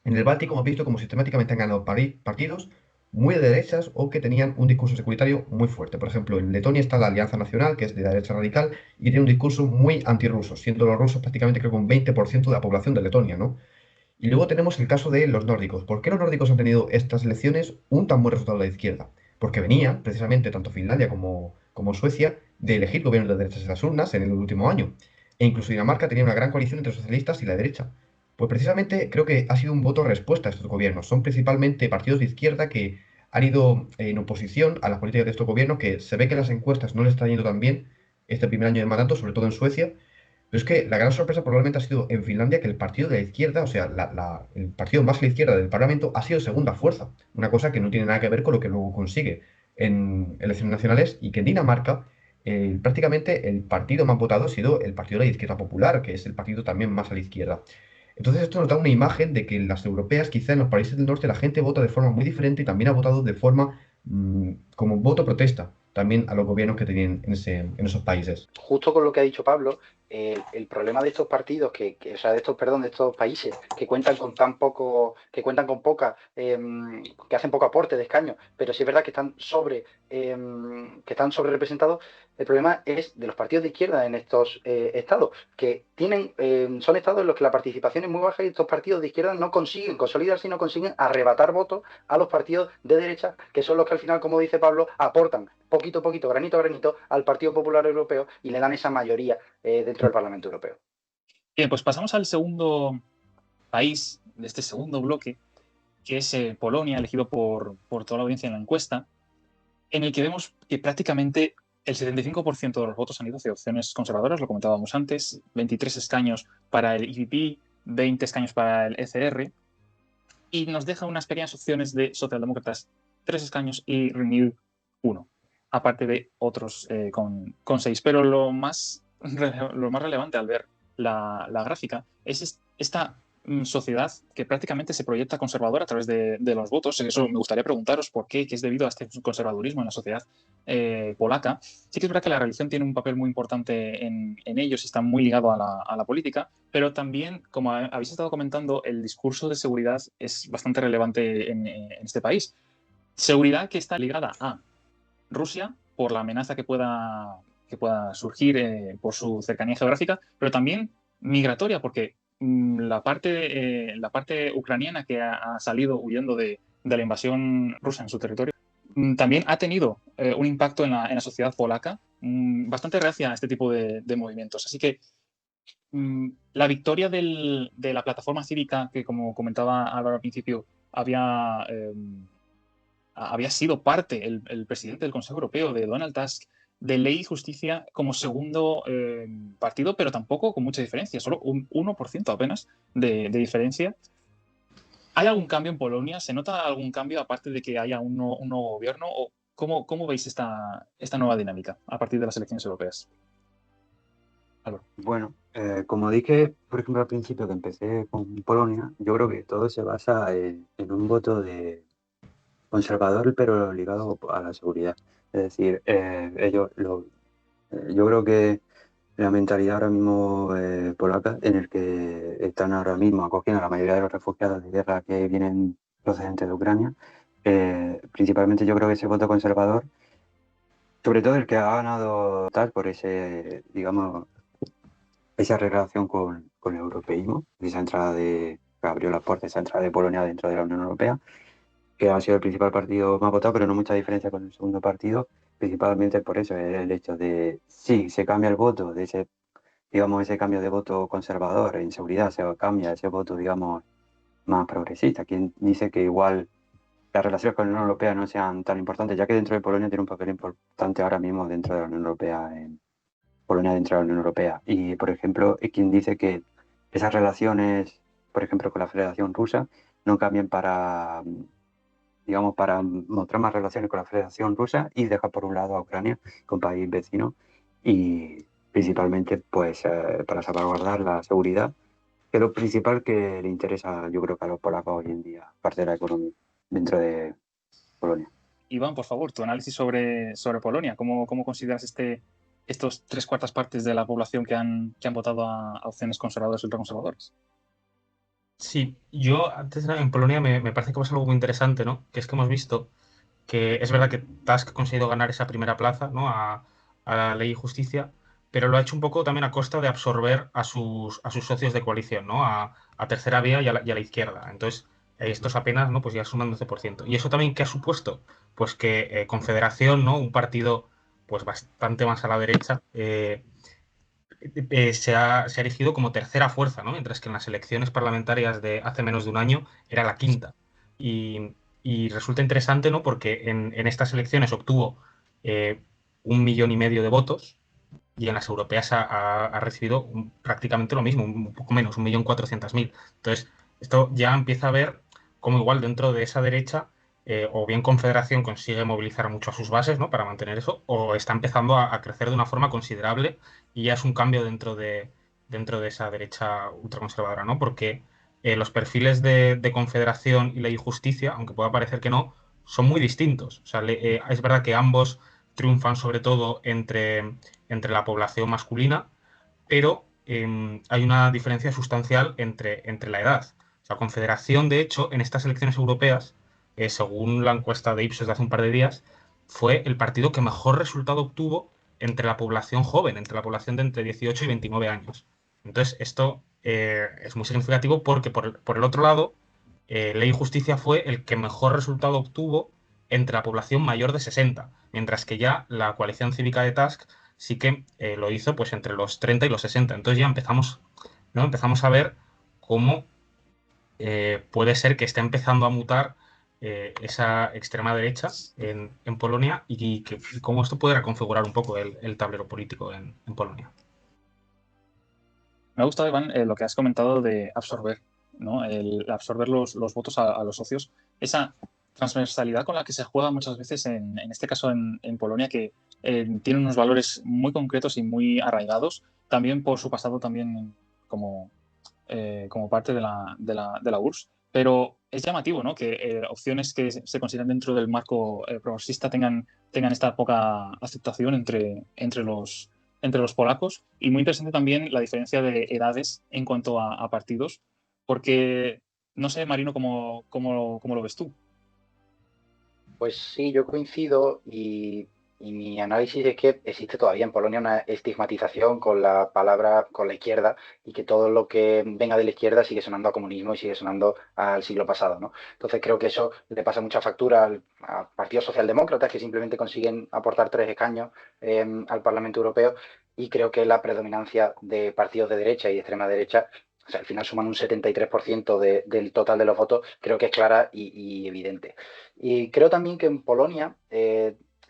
En el Báltico hemos visto como sistemáticamente han ganado partidos muy de derechas o que tenían un discurso securitario muy fuerte. Por ejemplo, en Letonia está la Alianza Nacional, que es de la derecha radical, y tiene un discurso muy antirruso, siendo los rusos prácticamente creo que un 20% de la población de Letonia, ¿no? Y luego tenemos el caso de los nórdicos. ¿Por qué los nórdicos han tenido estas elecciones un tan buen resultado de la izquierda? Porque venían, precisamente, tanto Finlandia como Suecia, de elegir gobiernos de derechas en las urnas en el último año. E incluso Dinamarca tenía una gran coalición entre los socialistas y la derecha. Pues precisamente creo que ha sido un voto respuesta a estos gobiernos. Son principalmente partidos de izquierda que han ido en oposición a las políticas de estos gobiernos, que se ve que las encuestas no les están yendo tan bien este primer año de mandato, sobre todo en Suecia, pero es que la gran sorpresa probablemente ha sido en Finlandia que el partido de la izquierda, o sea, el partido más a la izquierda del Parlamento, ha sido segunda fuerza. Una cosa que no tiene nada que ver con lo que luego consigue en elecciones nacionales y que en Dinamarca prácticamente el partido más votado ha sido el partido de la izquierda popular, que es el partido también más a la izquierda. Entonces esto nos da una imagen de que en las europeas, quizá en los países del norte, la gente vota de forma muy diferente y también ha votado de forma como voto protesta también a los gobiernos que tenían en esos países. Justo con lo que ha dicho Pablo, el problema de estos partidos, o sea, de estos países que cuentan con tan poco, que cuentan con poca, que hacen poco aporte de escaños, pero sí es verdad que están sobre representados. El problema es de los partidos de izquierda en estos estados, que son estados en los que la participación es muy baja y estos partidos de izquierda no consiguen consolidarse y no consiguen arrebatar votos a los partidos de derecha, que son los que al final, como dice Pablo, aportan poquito a poquito, granito a granito, al Partido Popular Europeo y le dan esa mayoría dentro del Parlamento Europeo. Bien, pues pasamos al segundo país de este segundo bloque, que es Polonia, elegido por toda la audiencia en la encuesta, en el que vemos que prácticamente el 75% de los votos han ido hacia opciones conservadoras, lo comentábamos antes, 23 escaños para el EPP, 20 escaños para el ECR, y nos deja unas pequeñas opciones de socialdemócratas, 3 escaños, y Renew 1, aparte de otros con 6. Pero lo más relevante al ver la gráfica es esta sociedad que prácticamente se proyecta conservadora a través de los votos. Eso me gustaría preguntaros por qué, que es debido a este conservadurismo en la sociedad polaca. Sí que es verdad que la religión tiene un papel muy importante en ellos y está muy ligado a la política, pero también, como habéis estado comentando, el discurso de seguridad es bastante relevante en este país. Seguridad que está ligada a Rusia por la amenaza que pueda surgir por su cercanía geográfica, pero también migratoria, porque la parte ucraniana que ha salido huyendo de la invasión rusa en su territorio también ha tenido un impacto en la sociedad polaca bastante reacia a este tipo de movimientos. Así que la victoria de la plataforma cívica, que como comentaba Álvaro al principio, había sido parte el presidente del Consejo Europeo, de Donald Tusk, de Ley y Justicia como segundo partido, pero tampoco con mucha diferencia, solo un 1% apenas de diferencia. ¿Hay algún cambio en Polonia? ¿Se nota algún cambio aparte de que haya un nuevo gobierno? ¿O cómo veis esta nueva dinámica a partir de las elecciones europeas? Álvaro. Bueno, como dije, por ejemplo, al principio que empecé con Polonia, yo creo que todo se basa en un voto de conservador, pero ligado a la seguridad. Es decir, yo creo que la mentalidad ahora mismo polaca, en el que están ahora mismo acogiendo a la mayoría de los refugiados de guerra que vienen procedentes de Ucrania, principalmente yo creo que ese voto conservador sobre todo el que ha ganado tal por ese, digamos, esa relación con el europeísmo, esa entrada que abrió las puertas, esa entrada de Polonia dentro de la Unión Europea, que ha sido el principal partido más votado, pero no mucha diferencia con el segundo partido, principalmente por eso, el hecho de, sí, se cambia el voto, de ese, digamos, ese cambio de voto conservador en seguridad, se cambia ese voto, digamos, más progresista, quien dice que igual las relaciones con la Unión Europea no sean tan importantes, ya que dentro de Polonia tiene un papel importante ahora mismo dentro de la Unión Europea, en Polonia dentro de la Unión Europea. Y, por ejemplo, hay quien dice que esas relaciones, por ejemplo, con la Federación Rusa, no cambien para, digamos, para mostrar más relaciones con la Federación Rusa y dejar por un lado a Ucrania, con país vecino, y principalmente pues para salvaguardar la seguridad, que es lo principal que le interesa, yo creo que a los polacos hoy en día, parte de la economía dentro de Polonia. Iván, por favor, tu análisis sobre Polonia. ¿Cómo consideras estos 3/4 de la población que han votado a opciones conservadoras y ultraconservadoras? Sí, yo antes en Polonia me parece que pasa algo muy interesante, ¿no? Que es que hemos visto que es verdad que Tusk ha conseguido ganar esa primera plaza, ¿no? A la Ley y Justicia, pero lo ha hecho un poco también a costa de absorber a sus socios de coalición, ¿no? A Tercera Vía y a la izquierda. Entonces, estos apenas, ¿no? Pues ya suman 12%. ¿Y eso también qué ha supuesto? Pues que Confederación, ¿no? Un partido pues bastante más a la derecha, se ha erigido como tercera fuerza, ¿no? Mientras que en las elecciones parlamentarias de hace menos de un año era la quinta. Y resulta interesante, ¿no? Porque en estas elecciones obtuvo 1,5 millones de votos y en las europeas ha recibido prácticamente lo mismo, un poco menos, 1,400,000. Entonces, esto ya empieza a ver cómo igual dentro de esa derecha, o bien Confederación consigue movilizar mucho a sus bases, ¿no? Para mantener eso, o está empezando a crecer de una forma considerable y ya es un cambio dentro de esa derecha ultraconservadora, ¿no? Porque los perfiles de Confederación y Ley y Justicia, aunque pueda parecer que no, son muy distintos. O sea, es verdad que ambos triunfan sobre todo entre la población masculina, pero hay una diferencia sustancial entre la edad. O sea, Confederación, de hecho, en estas elecciones europeas, según la encuesta de Ipsos de hace un par de días, fue el partido que mejor resultado obtuvo entre la población joven, entre la población de entre 18 y 29 años. Entonces, esto es muy significativo porque, por el otro lado, Ley y Justicia fue el que mejor resultado obtuvo entre la población mayor de 60, mientras que ya la coalición cívica de Tusk sí que lo hizo pues entre los 30 y los 60. Entonces ya empezamos a ver cómo puede ser que esté empezando a mutar esa extrema derecha en Polonia y cómo esto puede reconfigurar un poco el tablero político en Polonia. Me ha gustado, Iván, lo que has comentado de absorber, ¿no? El absorber los votos a los socios. Esa transversalidad con la que se juega muchas veces, en este caso en Polonia, que tiene unos valores muy concretos y muy arraigados, también por su pasado también como parte de la URSS. Pero es llamativo, ¿no? Que opciones que se consideran dentro del marco progresista tengan esta poca aceptación entre los polacos. Y muy interesante también la diferencia de edades en cuanto a partidos, porque no sé, Marino, cómo lo ves tú. Pues sí, yo coincido y mi análisis es que existe todavía en Polonia una estigmatización con la palabra, con la izquierda, y que todo lo que venga de la izquierda sigue sonando a comunismo y sigue sonando al siglo pasado, ¿no? Entonces creo que eso le pasa mucha factura a partidos socialdemócratas que simplemente consiguen aportar 3 escaños al Parlamento Europeo, y creo que la predominancia de partidos de derecha y de extrema derecha, o sea, al final suman un 73% del total de los votos, creo que es clara y evidente. Y creo también que en Polonia,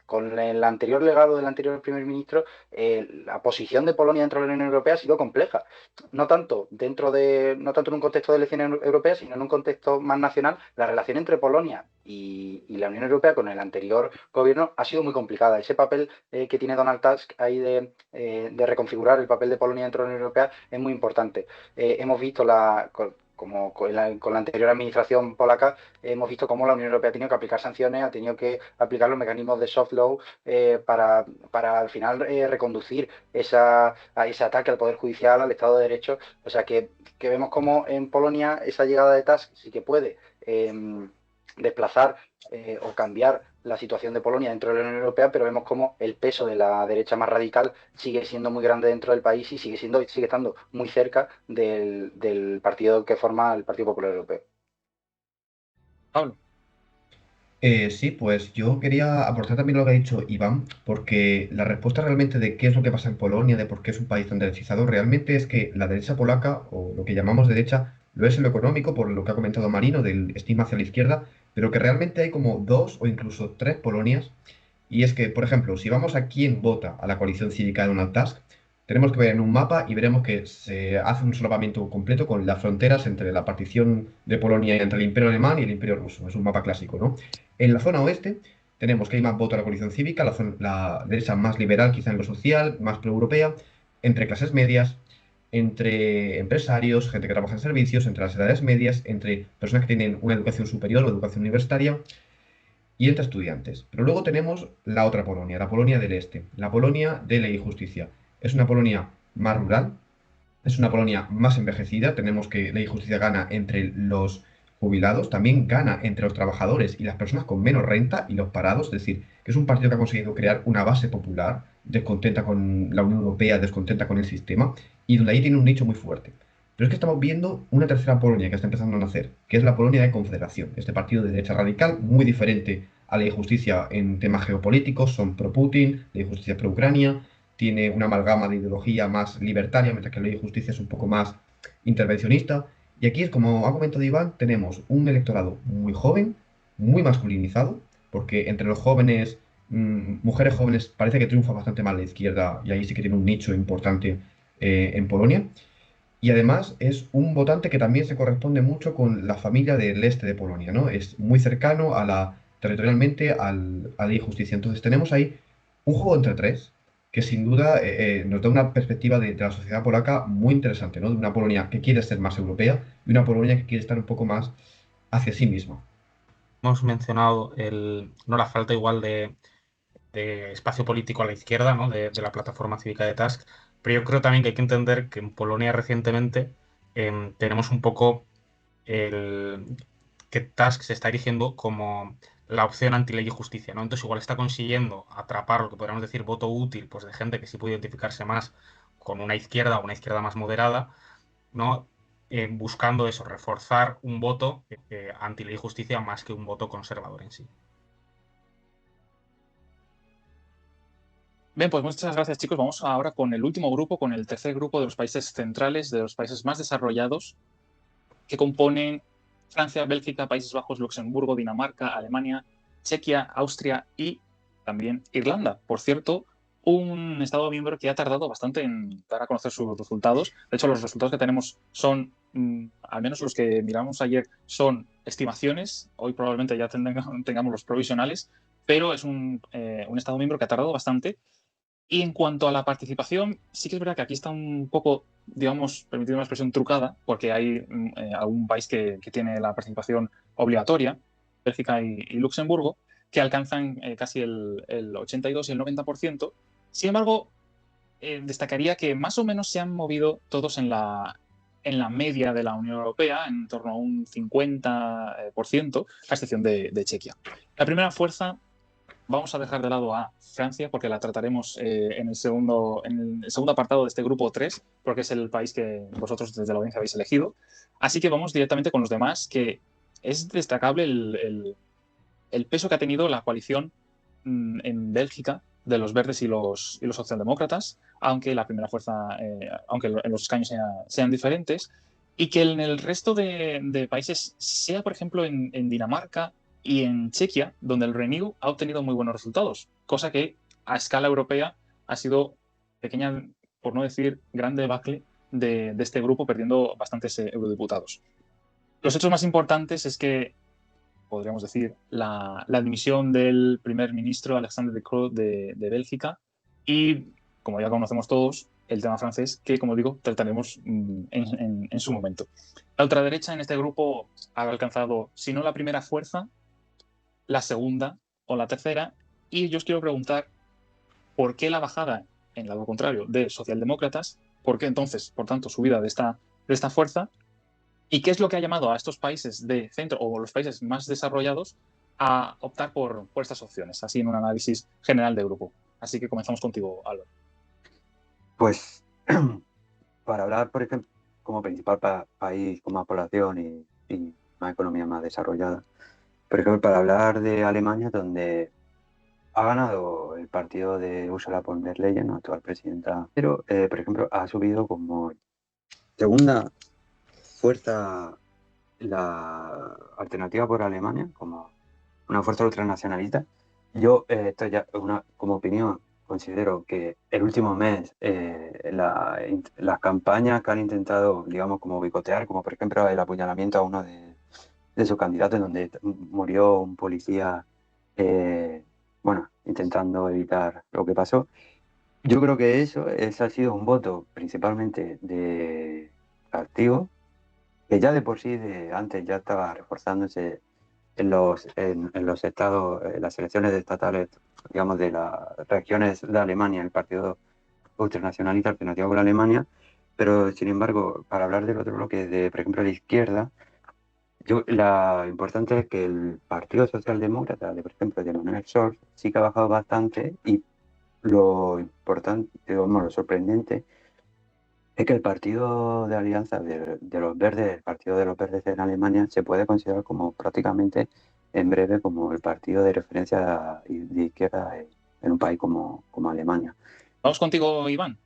con el anterior legado del anterior primer ministro, la posición de Polonia dentro de la Unión Europea ha sido compleja. No tanto no tanto en un contexto de elecciones europeas, sino en un contexto más nacional. La relación entre Polonia y la Unión Europea con el anterior gobierno ha sido muy complicada. Ese papel que tiene Donald Tusk ahí de reconfigurar el papel de Polonia dentro de la Unión Europea es muy importante. Hemos visto como con la anterior administración polaca, hemos visto cómo la Unión Europea ha tenido que aplicar sanciones, ha tenido que aplicar los mecanismos de soft law para al final reconducir a ese ataque al Poder Judicial, al Estado de Derecho. O sea que vemos cómo en Polonia esa llegada de Tusk sí que puede desplazar o cambiar la situación de Polonia dentro de la Unión Europea, pero vemos cómo el peso de la derecha más radical sigue siendo muy grande dentro del país y sigue estando muy cerca del partido que forma el Partido Popular Europeo. Pablo. Sí, pues yo quería aportar también lo que ha dicho Iván, porque la respuesta realmente de qué es lo que pasa en Polonia, de por qué es un país tan derechizado, realmente es que la derecha polaca, o lo que llamamos derecha, lo es en lo económico, por lo que ha comentado Marino, del estigma hacia la izquierda, pero que realmente hay como dos o incluso tres Polonias. Y es que, por ejemplo, si vamos a quién vota a la coalición cívica de Donald Tusk, tenemos que ver en un mapa y veremos que se hace un solapamiento completo con las fronteras entre la partición de Polonia entre el Imperio Alemán y el Imperio Ruso. Es un mapa clásico, ¿no? En la zona oeste tenemos que hay más voto a la coalición cívica, la derecha más liberal quizá en lo social, más proeuropea, entre clases medias, entre empresarios, gente que trabaja en servicios, entre las edades medias, entre personas que tienen una educación superior o educación universitaria y entre estudiantes. Pero luego tenemos la otra Polonia, la Polonia del Este, la Polonia de ley y justicia. Es una Polonia más rural, es una Polonia más envejecida, tenemos que ley y justicia gana entre los jubilados, también gana entre los trabajadores y las personas con menos renta y los parados, es decir, que es un partido que ha conseguido crear una base popular, descontenta con la Unión Europea, descontenta con el sistema, y donde ahí tiene un nicho muy fuerte. Pero es que estamos viendo una tercera Polonia que está empezando a nacer, que es la Polonia de Confederación, este partido de derecha radical, muy diferente a Ley y Justicia en temas geopolíticos, son pro-Putin, Ley y Justicia pro-Ucrania, tiene una amalgama de ideología más libertaria, mientras que Ley y Justicia es un poco más intervencionista. Y aquí es como ha comentado Iván, tenemos un electorado muy joven, muy masculinizado, porque entre los jóvenes, mujeres jóvenes, parece que triunfa bastante mal la izquierda y ahí sí que tiene un nicho importante en Polonia. Y además es un votante que también se corresponde mucho con la familia del este de Polonia, ¿no? Es muy cercano territorialmente a la injusticia. Entonces tenemos ahí un juego entre tres que sin duda nos da una perspectiva de la sociedad polaca muy interesante, ¿no? De una Polonia que quiere ser más europea y una Polonia que quiere estar un poco más hacia sí misma. Hemos mencionado no la falta igual de espacio político a la izquierda, ¿no? de la plataforma cívica de Tusk, pero yo creo también que hay que entender que en Polonia recientemente tenemos un poco que Tusk se está erigiendo como la opción anti-ley y justicia, ¿no? Entonces igual está consiguiendo atrapar lo que podríamos decir voto útil, pues de gente que sí puede identificarse más con una izquierda o una izquierda más moderada, ¿no? Buscando eso, reforzar un voto anti-ley y justicia más que un voto conservador en sí. Bien, pues muchas gracias, chicos. Vamos ahora con el último grupo, con el tercer grupo de los países centrales, de los países más desarrollados, que componen Francia, Bélgica, Países Bajos, Luxemburgo, Dinamarca, Alemania, Chequia, Austria y también Irlanda. Por cierto, un Estado miembro que ha tardado bastante en dar a conocer sus resultados. De hecho, los resultados que tenemos son, al menos los que miramos ayer, son estimaciones. Hoy probablemente ya tengamos los provisionales, pero es un Estado miembro que ha tardado bastante. Y en cuanto a la participación, sí que es verdad que aquí está un poco, digamos, permitiendo una expresión trucada, porque hay algún país que tiene la participación obligatoria, Bélgica y Luxemburgo, que alcanzan casi el 82 y el 90%. Sin embargo, destacaría que más o menos se han movido todos en la media de la Unión Europea, en torno a un 50%, a excepción de Chequia. La primera fuerza, vamos a dejar de lado a Francia porque la trataremos en el segundo apartado de este grupo 3, porque es el país que vosotros desde la audiencia habéis elegido. Así que vamos directamente con los demás, que es destacable el peso que ha tenido la coalición en Bélgica de los verdes y los socialdemócratas, aunque la primera fuerza, aunque los escaños sean diferentes, y que en el resto de países, sea por ejemplo en Dinamarca y en Chequia, donde el Renew ha obtenido muy buenos resultados, cosa que a escala europea ha sido pequeña, por no decir gran debacle de este grupo, perdiendo bastantes eurodiputados. Los hechos más importantes es que, podríamos decir, la dimisión del primer ministro Alexander De Croo de Bélgica y, como ya conocemos todos, el tema francés, que, como digo, trataremos en su momento. La ultraderecha en este grupo ha alcanzado, si no la primera fuerza, la segunda o la tercera, y yo os quiero preguntar por qué la bajada en el lado contrario de socialdemócratas, por qué entonces, por tanto, subida de esta fuerza, y qué es lo que ha llamado a estos países de centro o los países más desarrollados a optar por estas opciones, así en un análisis general de grupo. Así que comenzamos contigo, Álvaro. Pues para hablar, por ejemplo, como principal país con más población y más economía más desarrollada, por ejemplo, para hablar de Alemania, donde ha ganado el partido de Ursula von der Leyen, actual presidenta, pero, por ejemplo, ha subido como segunda fuerza la alternativa por Alemania, como una fuerza ultranacionalista. Yo, esto ya como opinión, considero que el último mes las campañas que han intentado, digamos, como boicotear, como por ejemplo el apuñalamiento a uno de sus candidatos, donde murió un policía, bueno, intentando evitar lo que pasó. Yo creo que ese ha sido un voto principalmente de activo, que ya de por sí de antes ya estaba reforzándose en los estados, las elecciones estatales, digamos, de las regiones de Alemania, el partido ultranacionalista alternativo con Alemania, pero sin embargo, para hablar del otro bloque, de por ejemplo la izquierda, la importante es que el Partido Socialdemócrata, por ejemplo, de Manuel Scholz, sí que ha bajado bastante, y lo importante, digamos, lo sorprendente, es que el partido de alianza de los verdes, el partido de los verdes en Alemania, se puede considerar como prácticamente en breve como el partido de referencia de izquierda en un país como Alemania. Vamos contigo, Iván.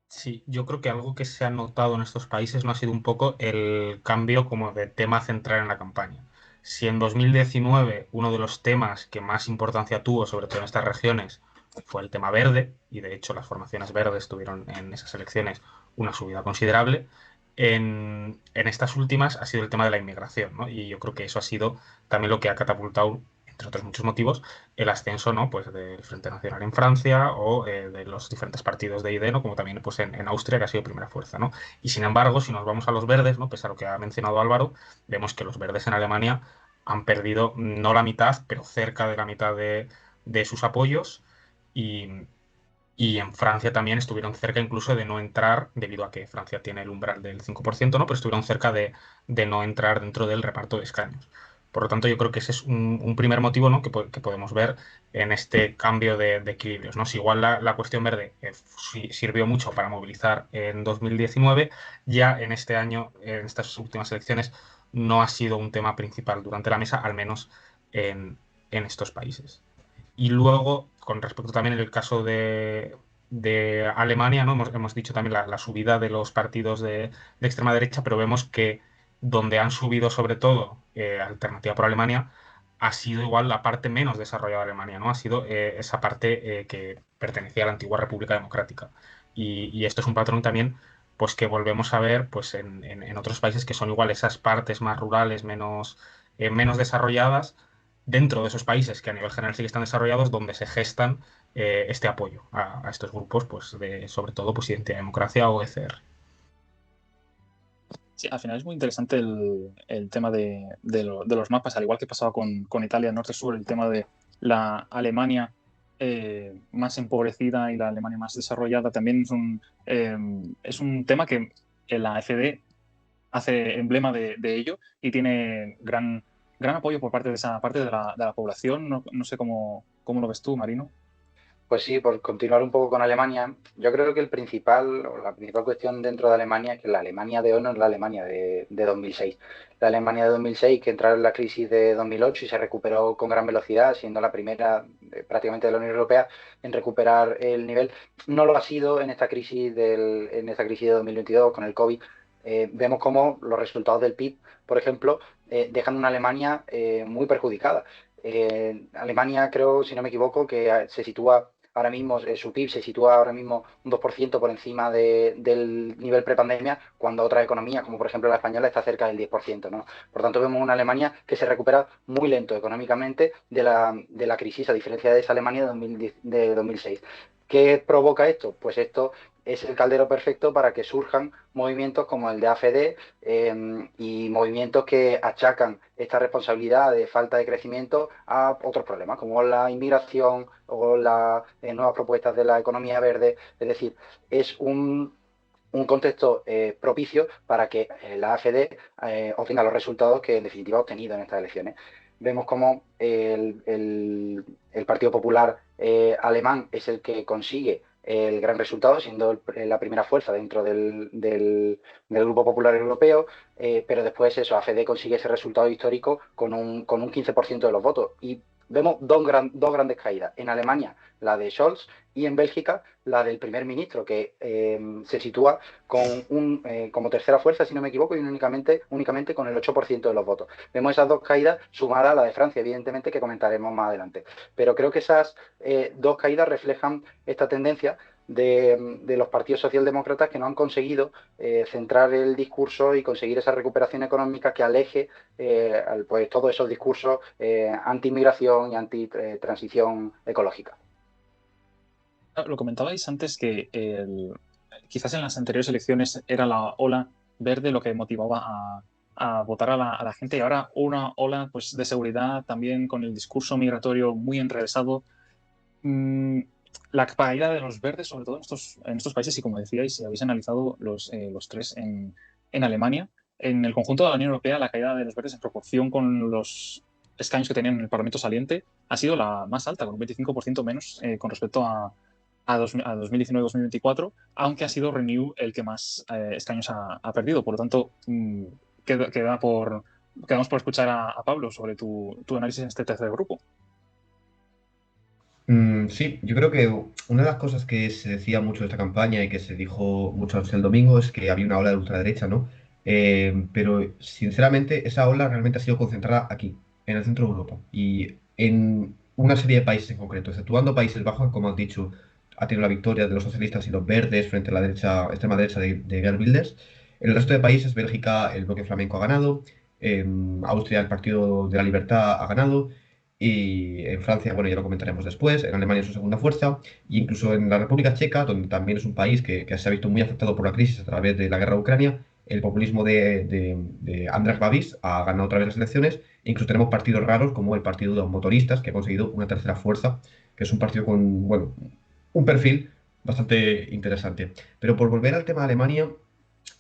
Sí, yo creo que algo que se ha notado en estos países no ha sido un poco el cambio como de tema central en la campaña. Si en 2019 uno de los temas que más importancia tuvo, sobre todo en estas regiones, fue el tema verde, y de hecho las formaciones verdes tuvieron en esas elecciones una subida considerable, en estas últimas ha sido el tema de la inmigración, ¿no? Y yo creo que eso ha sido también lo que ha catapultado, entre otros muchos motivos, el ascenso, ¿no?, pues del Frente Nacional en Francia o de los diferentes partidos de ID, ¿no?, como también pues en Austria, que ha sido primera fuerza, ¿no? Y sin embargo, si nos vamos a los verdes, ¿no?, pese a lo que ha mencionado Álvaro, vemos que los verdes en Alemania han perdido no la mitad, pero cerca de la mitad de sus apoyos, y, y en Francia también estuvieron cerca incluso de no entrar, debido a que Francia tiene el umbral del 5%, ¿no?, pero estuvieron cerca de no entrar dentro del reparto de escaños. Por lo tanto, yo creo que ese es un primer motivo, ¿no?, que podemos ver en este cambio de equilibrios, ¿no? Si igual la cuestión verde sirvió mucho para movilizar en 2019, ya en este año, en estas últimas elecciones, no ha sido un tema principal durante la mesa, al menos en estos países. Y luego, con respecto también en el caso de Alemania, ¿no?, hemos dicho también la subida de los partidos de extrema derecha, pero vemos que donde han subido sobre todo Alternativa por Alemania ha sido igual la parte menos desarrollada de Alemania, ¿no? Ha sido esa parte que pertenecía a la antigua República Democrática. Y esto es un patrón también pues que volvemos a ver pues en otros países, que son igual esas partes más rurales, menos desarrolladas, dentro de esos países que a nivel general sí que están desarrollados, donde se gestan este apoyo a estos grupos, pues sobre todo pues Identidad y Democracia o ECR. Sí, al final es muy interesante el tema de los mapas, al igual que pasaba con Italia norte-sur, el tema de la Alemania más empobrecida y la Alemania más desarrollada. También es un tema que la AfD hace emblema de ello y tiene gran apoyo por parte de esa parte de la población. No sé cómo lo ves tú, Marino. Pues sí, por continuar un poco con Alemania, yo creo que la principal cuestión dentro de Alemania es que la Alemania de hoy no es la Alemania de 2006. La Alemania de 2006, que entró en la crisis de 2008 y se recuperó con gran velocidad, siendo la primera prácticamente de la Unión Europea en recuperar el nivel, no lo ha sido en esta crisis de 2022 con el COVID. Vemos cómo los resultados del PIB, por ejemplo, dejan una Alemania muy perjudicada. Alemania, creo, si no me equivoco, que se sitúa ahora mismo, su PIB se sitúa ahora mismo un 2% por encima del nivel prepandemia, cuando otras economías, como por ejemplo la española, está cerca del 10%, ¿no? Por tanto, vemos una Alemania que se recupera muy lento económicamente de la crisis, a diferencia de esa Alemania de 2006. ¿Qué provoca esto? Pues esto es el caldero perfecto para que surjan movimientos como el de AfD y movimientos que achacan esta responsabilidad de falta de crecimiento a otros problemas, como la inmigración o las nuevas propuestas de la economía verde. Es decir, es un contexto propicio para que la AfD obtenga los resultados que en definitiva ha obtenido en estas elecciones. vemos como el Partido Popular alemán es el que consigue el gran resultado, siendo la primera fuerza dentro del Grupo Popular Europeo, pero después eso, AfD consigue ese resultado histórico con un 15% de los votos. Y vemos dos grandes caídas. En Alemania, la de Scholz, y en Bélgica, la del primer ministro, que se sitúa como tercera fuerza, si no me equivoco, y únicamente con el 8% de los votos. Vemos esas dos caídas sumadas a la de Francia, evidentemente, que comentaremos más adelante. Pero creo que esas dos caídas reflejan esta tendencia de los partidos socialdemócratas que no han conseguido centrar el discurso y conseguir esa recuperación económica que aleje pues, todos esos discursos anti-inmigración y anti-transición ecológica. Lo comentabais antes que quizás en las anteriores elecciones era la ola verde lo que motivaba a votar a la gente, y ahora una ola pues, de seguridad también con el discurso migratorio muy enrevesado. La caída de los verdes, sobre todo en estos países, y como decíais, si habéis analizado los tres en Alemania, en el conjunto de la Unión Europea, la caída de los verdes en proporción con los escaños que tenían en el Parlamento saliente ha sido la más alta, con un 25% menos con respecto a 2019-2024, aunque ha sido Renew el que más escaños ha perdido. Por lo tanto, quedamos por escuchar a Pablo sobre tu análisis en este tercer grupo. Sí, yo creo que una de las cosas que se decía mucho de esta campaña y que se dijo mucho antes el domingo es que había una ola de ultraderecha, ¿no? Pero sinceramente esa ola realmente ha sido concentrada aquí, en el centro de Europa y en una serie de países en concreto, exceptuando Países Bajos, como has dicho, ha tenido la victoria de los socialistas y los verdes frente a la extrema derecha de Geert Wilders. En el resto de países, Bélgica, el bloque flamenco ha ganado, Austria, el Partido de la Libertad ha ganado. Y en Francia, bueno, ya lo comentaremos después, en Alemania es su segunda fuerza, e incluso en la República Checa, donde también es un país que se ha visto muy afectado por la crisis a través de la guerra de Ucrania, el populismo de Andrej Babis ha ganado otra vez las elecciones, e incluso tenemos partidos raros como el Partido de los Motoristas, que ha conseguido una tercera fuerza, que es un partido con, bueno, un perfil bastante interesante. Pero por volver al tema de Alemania,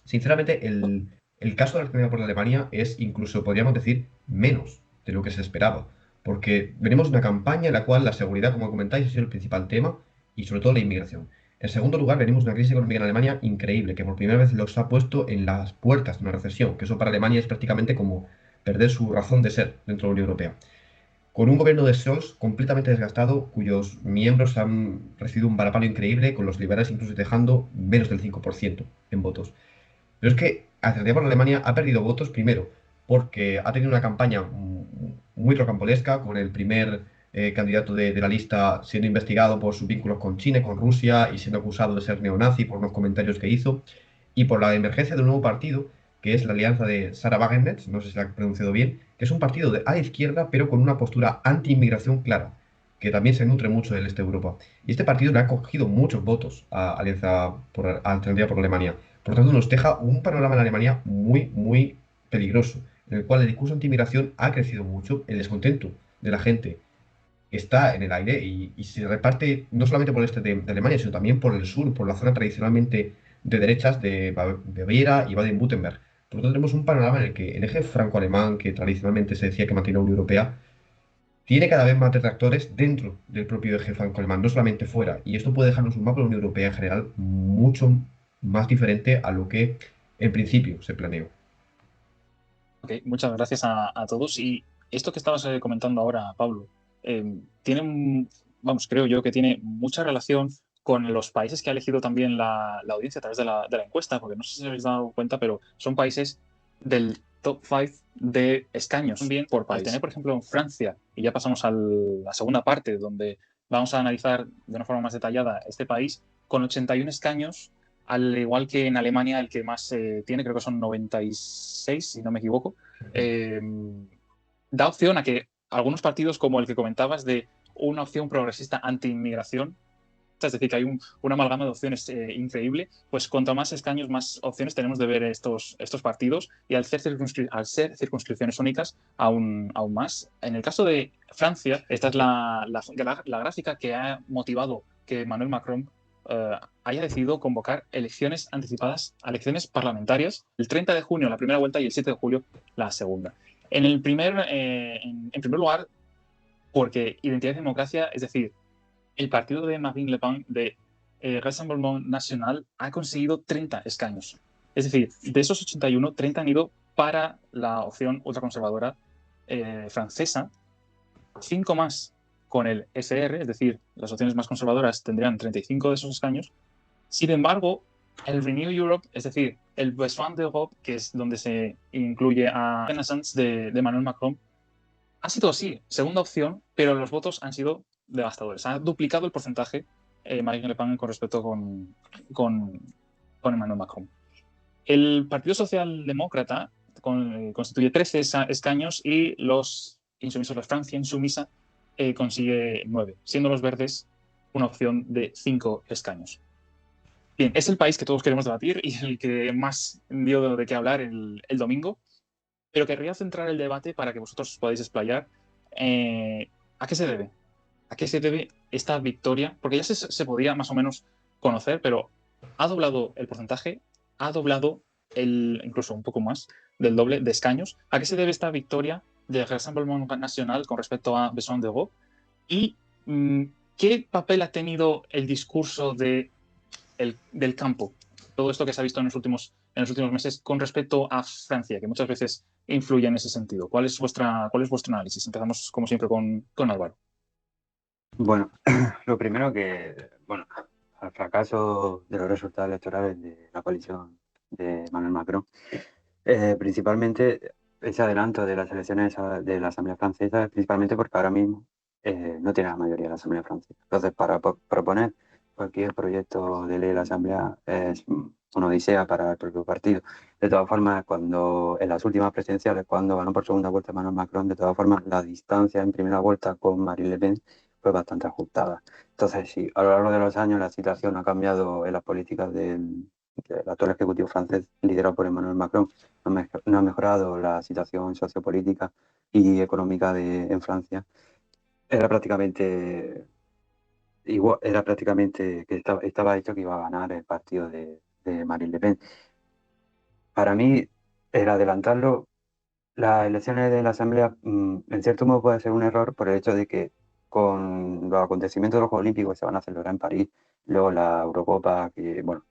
sinceramente, el caso de la Argentina por Alemania es incluso, podríamos decir, menos de lo que se esperaba. Porque venimos de una campaña en la cual la seguridad, como comentáis, ha sido el principal tema y sobre todo la inmigración. En segundo lugar, venimos de una crisis económica en Alemania increíble, que por primera vez los ha puesto en las puertas de una recesión, que eso para Alemania es prácticamente como perder su razón de ser dentro de la Unión Europea. Con un gobierno de Scholz completamente desgastado, cuyos miembros han recibido un varapalo increíble, con los liberales incluso dejando menos del 5% en votos. Pero es que Alternativa por Alemania ha perdido votos primero porque ha tenido una campaña muy rocambolesca con el primer candidato de la lista siendo investigado por sus vínculos con China y con Rusia y siendo acusado de ser neonazi por unos comentarios que hizo, y por la emergencia de un nuevo partido que es la alianza de Sarah Wagenknecht, no sé si la he pronunciado bien, que es un partido a la izquierda pero con una postura anti-inmigración clara, que también se nutre mucho del este de Europa. Y este partido le ha cogido muchos votos a Alternativa por Alemania. Por lo tanto, nos deja un panorama en Alemania muy, muy peligroso, en el cual el discurso anti-inmigración ha crecido mucho, el descontento de la gente está en el aire y se reparte no solamente por el este de Alemania, sino también por el sur, por la zona tradicionalmente de derechas de Baviera y Baden-Württemberg. Por lo tanto, tenemos un panorama en el que el eje franco-alemán, que tradicionalmente se decía que mantiene la Unión Europea, tiene cada vez más detractores dentro del propio eje franco-alemán, no solamente fuera. Y esto puede dejarnos un mapa de la Unión Europea en general mucho más diferente a lo que en principio se planeó. Okay, muchas gracias a todos. Y esto que estabas comentando ahora, Pablo, creo yo que tiene mucha relación con los países que ha elegido también la audiencia a través de la encuesta, porque no sé si os habéis dado cuenta, pero son países del top 5 de escaños también por país. Al tener, por ejemplo, en Francia, y ya pasamos a la segunda parte, donde vamos a analizar de una forma más detallada este país, con 81 escaños, al igual que en Alemania el que más tiene, creo que son 96, si no me equivoco, da opción a que algunos partidos, como el que comentabas, de una opción progresista anti-inmigración, es decir, que hay una amalgama de opciones increíble, pues cuanto más escaños, más opciones tenemos de ver estos partidos, y al ser circunscripciones únicas, aún más. En el caso de Francia, esta es la gráfica que ha motivado que Emmanuel Macron haya decidido convocar elecciones anticipadas a elecciones parlamentarias el 30 de junio la primera vuelta y el 7 de julio la segunda. En primer lugar, porque Identidad y Democracia, es decir, el partido de Marine Le Pen, de Rassemblement National, ha conseguido 30 escaños. Es decir, de esos 81, 30 han ido para la opción ultraconservadora francesa, 5 más con el SR, es decir, las opciones más conservadoras tendrían 35 de esos escaños. Sin embargo, el Renew Europe, es decir, el Besoin d'Europe, que es donde se incluye a Renaissance de Emmanuel Macron, ha sido sí, segunda opción, pero los votos han sido devastadores. Ha duplicado el porcentaje Marine Le Pen con respecto con Emmanuel Macron. El Partido Socialdemócrata constituye 13 escaños y los insumisos, la Francia insumisa, consigue 9, siendo los verdes una opción de 5 escaños. Bien, es el país que todos queremos debatir y el que más dio de qué hablar el domingo, pero querría centrar el debate para que vosotros os podáis explayar. ¿A qué se debe? ¿A qué se debe esta victoria? Porque ya se podía más o menos conocer, pero ha doblado el porcentaje, ha doblado incluso un poco más del doble de escaños. ¿A qué se debe esta victoria de Rassemblement National con respecto a Besoin d'Europe? ¿Y qué papel ha tenido el discurso del campo? Todo esto que se ha visto en los últimos meses con respecto a Francia, que muchas veces influye en ese sentido. ¿Cuál es vuestro análisis? Empezamos, como siempre, con Álvaro. Bueno, lo primero que, bueno, al fracaso de los resultados electorales de la coalición de Emmanuel Macron, principalmente ese adelanto de las elecciones de la Asamblea Francesa, principalmente porque ahora mismo no tiene la mayoría de la Asamblea Francesa. Entonces, para proponer cualquier proyecto de ley de la Asamblea es una odisea para el propio partido. De todas formas, cuando en las últimas presidenciales, cuando ganó por segunda vuelta Emmanuel Macron, de todas formas, la distancia en primera vuelta con Marine Le Pen fue bastante ajustada. Entonces, sí, a lo largo de los años la situación ha cambiado en las políticas del actual Ejecutivo francés, liderado por Emmanuel Macron. No ha mejorado la situación sociopolítica y económica en Francia. Era prácticamente igual, era prácticamente que estaba hecho que iba a ganar el partido de Marine Le Pen. Para mí, el adelantarlo, las elecciones de la Asamblea, en cierto modo puede ser un error por el hecho de que con los acontecimientos de los Juegos Olímpicos que se van a celebrar en París, luego la Eurocopa, que bueno,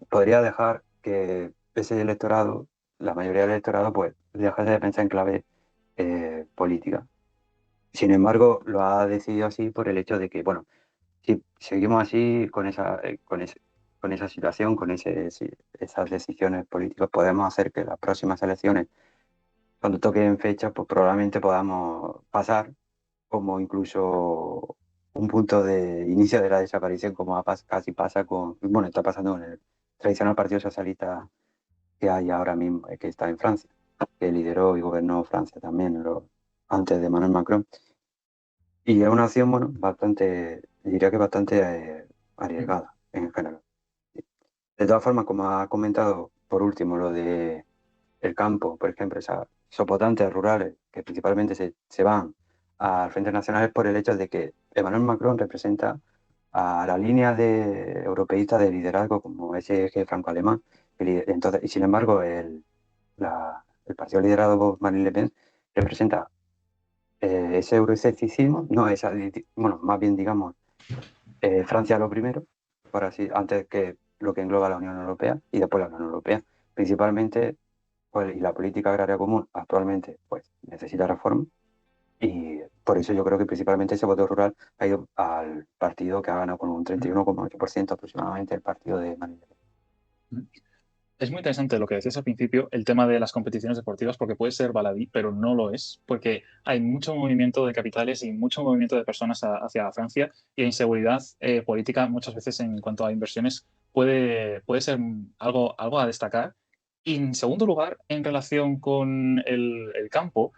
podría dejar que ese electorado, la mayoría del electorado, pues dejase de pensar en clave política. Sin embargo, lo ha decidido así por el hecho de que, bueno, si seguimos así con con esa situación, esas decisiones políticas, podemos hacer que las próximas elecciones, cuando toquen fechas, pues probablemente podamos pasar como incluso un punto de inicio de la desaparición, como casi pasa bueno, está pasando con el tradicional Partido Socialista que hay ahora mismo, que está en Francia, que lideró y gobernó Francia también antes de Emmanuel Macron. Y es una acción, bueno, diría que bastante arriesgada en general. De todas formas, como ha comentado por último, lo de el campo, por ejemplo, esos votantes rurales que principalmente se van al Frente Nacional es por el hecho de que Emmanuel Macron representa a la línea europeísta de liderazgo como ese eje franco-alemán. Entonces, y sin embargo, el partido liderado por Marine Le Pen representa ese euroescepticismo, no, bueno, más bien digamos, Francia lo primero, por así, antes que lo que engloba la Unión Europea y después la Unión Europea. Principalmente, pues, y la política agraria común actualmente pues necesita reforma y por eso yo creo que principalmente ese voto rural ha ido al partido que ha ganado con un 31,8% aproximadamente, el partido de Marine Le Pen. Es muy interesante lo que decías al principio, el tema de las competiciones deportivas, porque puede ser baladí, pero no lo es, porque hay mucho movimiento de capitales y mucho movimiento de personas hacia Francia y la inseguridad política muchas veces en cuanto a inversiones puede ser algo a destacar. Y en segundo lugar, en relación con el campo,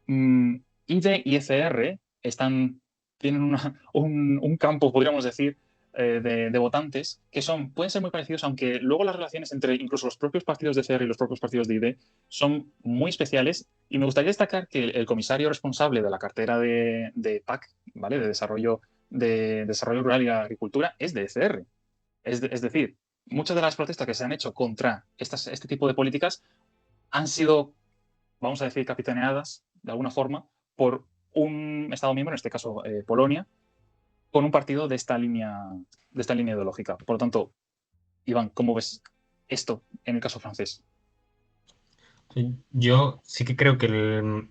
IDE y ECR tienen un campo, podríamos decir, de votantes que pueden ser muy parecidos, aunque luego las relaciones entre incluso los propios partidos de CR y los propios partidos de ID son muy especiales. Y me gustaría destacar que el comisario responsable de la cartera de PAC, ¿vale? de Desarrollo Rural y Agricultura, es de ECR. Es decir, muchas de las protestas que se han hecho contra este tipo de políticas han sido vamos a decir, capitaneadas, de alguna forma, por un Estado miembro, en este caso Polonia, con un partido de esta línea ideológica. Por lo tanto, Iván, ¿cómo ves esto en el caso francés? Yo sí que creo que,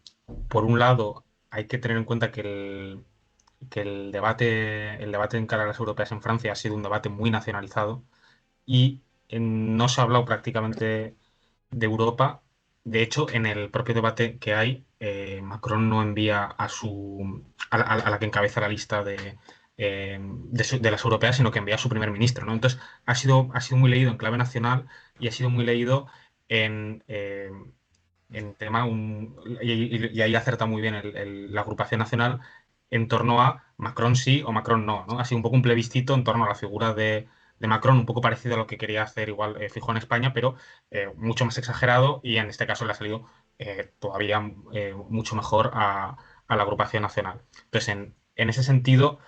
por un lado, hay que tener en cuenta que el debate en cara a las europeas en Francia ha sido un debate muy nacionalizado y no se ha hablado prácticamente de Europa. De hecho, en el propio debate que hay, Macron no envía a la que encabeza la lista de las europeas, sino que envía a su primer ministro, ¿no? Entonces, ha sido muy leído en clave nacional y ha sido muy leído en, eh, en tema, y ahí acerta muy bien la agrupación nacional en torno a Macron sí o Macron no, ¿no? Ha sido un poco un plebiscito en torno a la figura de Macron, un poco parecido a lo que quería hacer igual Feijóo en España, pero mucho más exagerado, y en este caso le ha salido todavía mucho mejor a la agrupación nacional. Entonces, en ese sentido,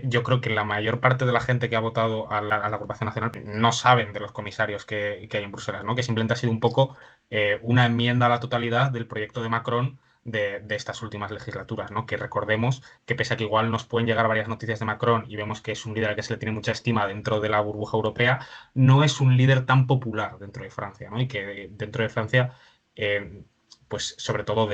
yo creo que la mayor parte de la gente que ha votado a la agrupación nacional no saben de los comisarios que hay en Bruselas, ¿no? Que simplemente ha sido un poco una enmienda a la totalidad del proyecto de Macron de estas últimas legislaturas, ¿no? Que recordemos que, pese a que igual nos pueden llegar varias noticias de Macron y vemos que es un líder al que se le tiene mucha estima dentro de la burbuja europea, no es un líder tan popular dentro de Francia, ¿no? Y que dentro de Francia, pues sobre todo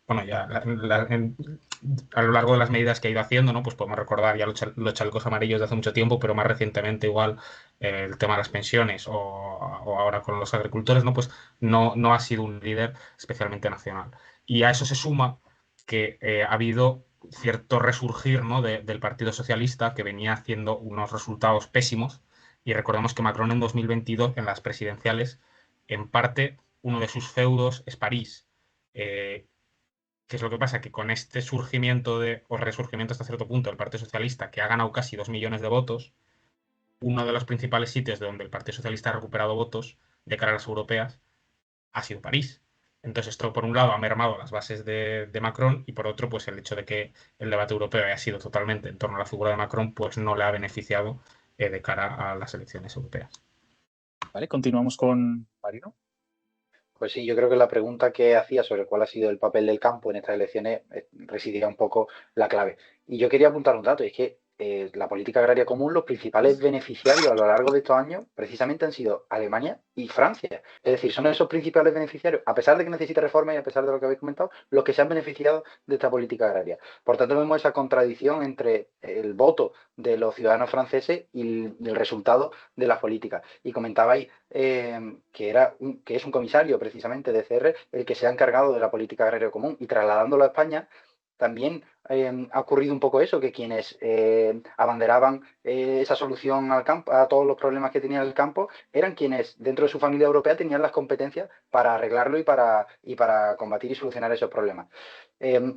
bueno, ya a lo largo de las medidas que ha ido haciendo, ¿no? Pues podemos recordar ya los chalecos amarillos de hace mucho tiempo, pero más recientemente igual el tema de las pensiones o ahora con los agricultores, ¿no? Pues no ha sido un líder especialmente nacional. Y a eso se suma que ha habido cierto resurgir, ¿no? del Partido Socialista, que venía haciendo unos resultados pésimos. Y recordemos que Macron en 2022, en las presidenciales, en parte uno de sus feudos es París. ¿Qué es lo que pasa? Que con este surgimiento o resurgimiento hasta cierto punto del Partido Socialista, que ha ganado casi 2 millones de votos, uno de los principales sitios de donde el Partido Socialista ha recuperado votos de cara a las europeas ha sido París. Entonces, esto por un lado ha mermado las bases de Macron, y por otro, pues el hecho de que el debate europeo haya sido totalmente en torno a la figura de Macron, pues no le ha beneficiado de cara a las elecciones europeas. Vale, continuamos con Marino. Pues sí, yo creo que la pregunta que hacía sobre cuál ha sido el papel del campo en estas elecciones residía un poco la clave. Y yo quería apuntar un dato, y es que la política agraria común, los principales beneficiarios a lo largo de estos años precisamente han sido Alemania y Francia. Es decir, son esos principales beneficiarios, a pesar de que necesita reforma y a pesar de lo que habéis comentado, los que se han beneficiado de esta política agraria. Por tanto, vemos esa contradicción entre el voto de los ciudadanos franceses y el resultado de las políticas. Y comentabais que es un comisario precisamente de CR el que se ha encargado de la política agraria común, y trasladándolo a España también ha ocurrido un poco eso, que quienes abanderaban esa solución al campo, a todos los problemas que tenía el campo, eran quienes dentro de su familia europea tenían las competencias para arreglarlo y para combatir y solucionar esos problemas.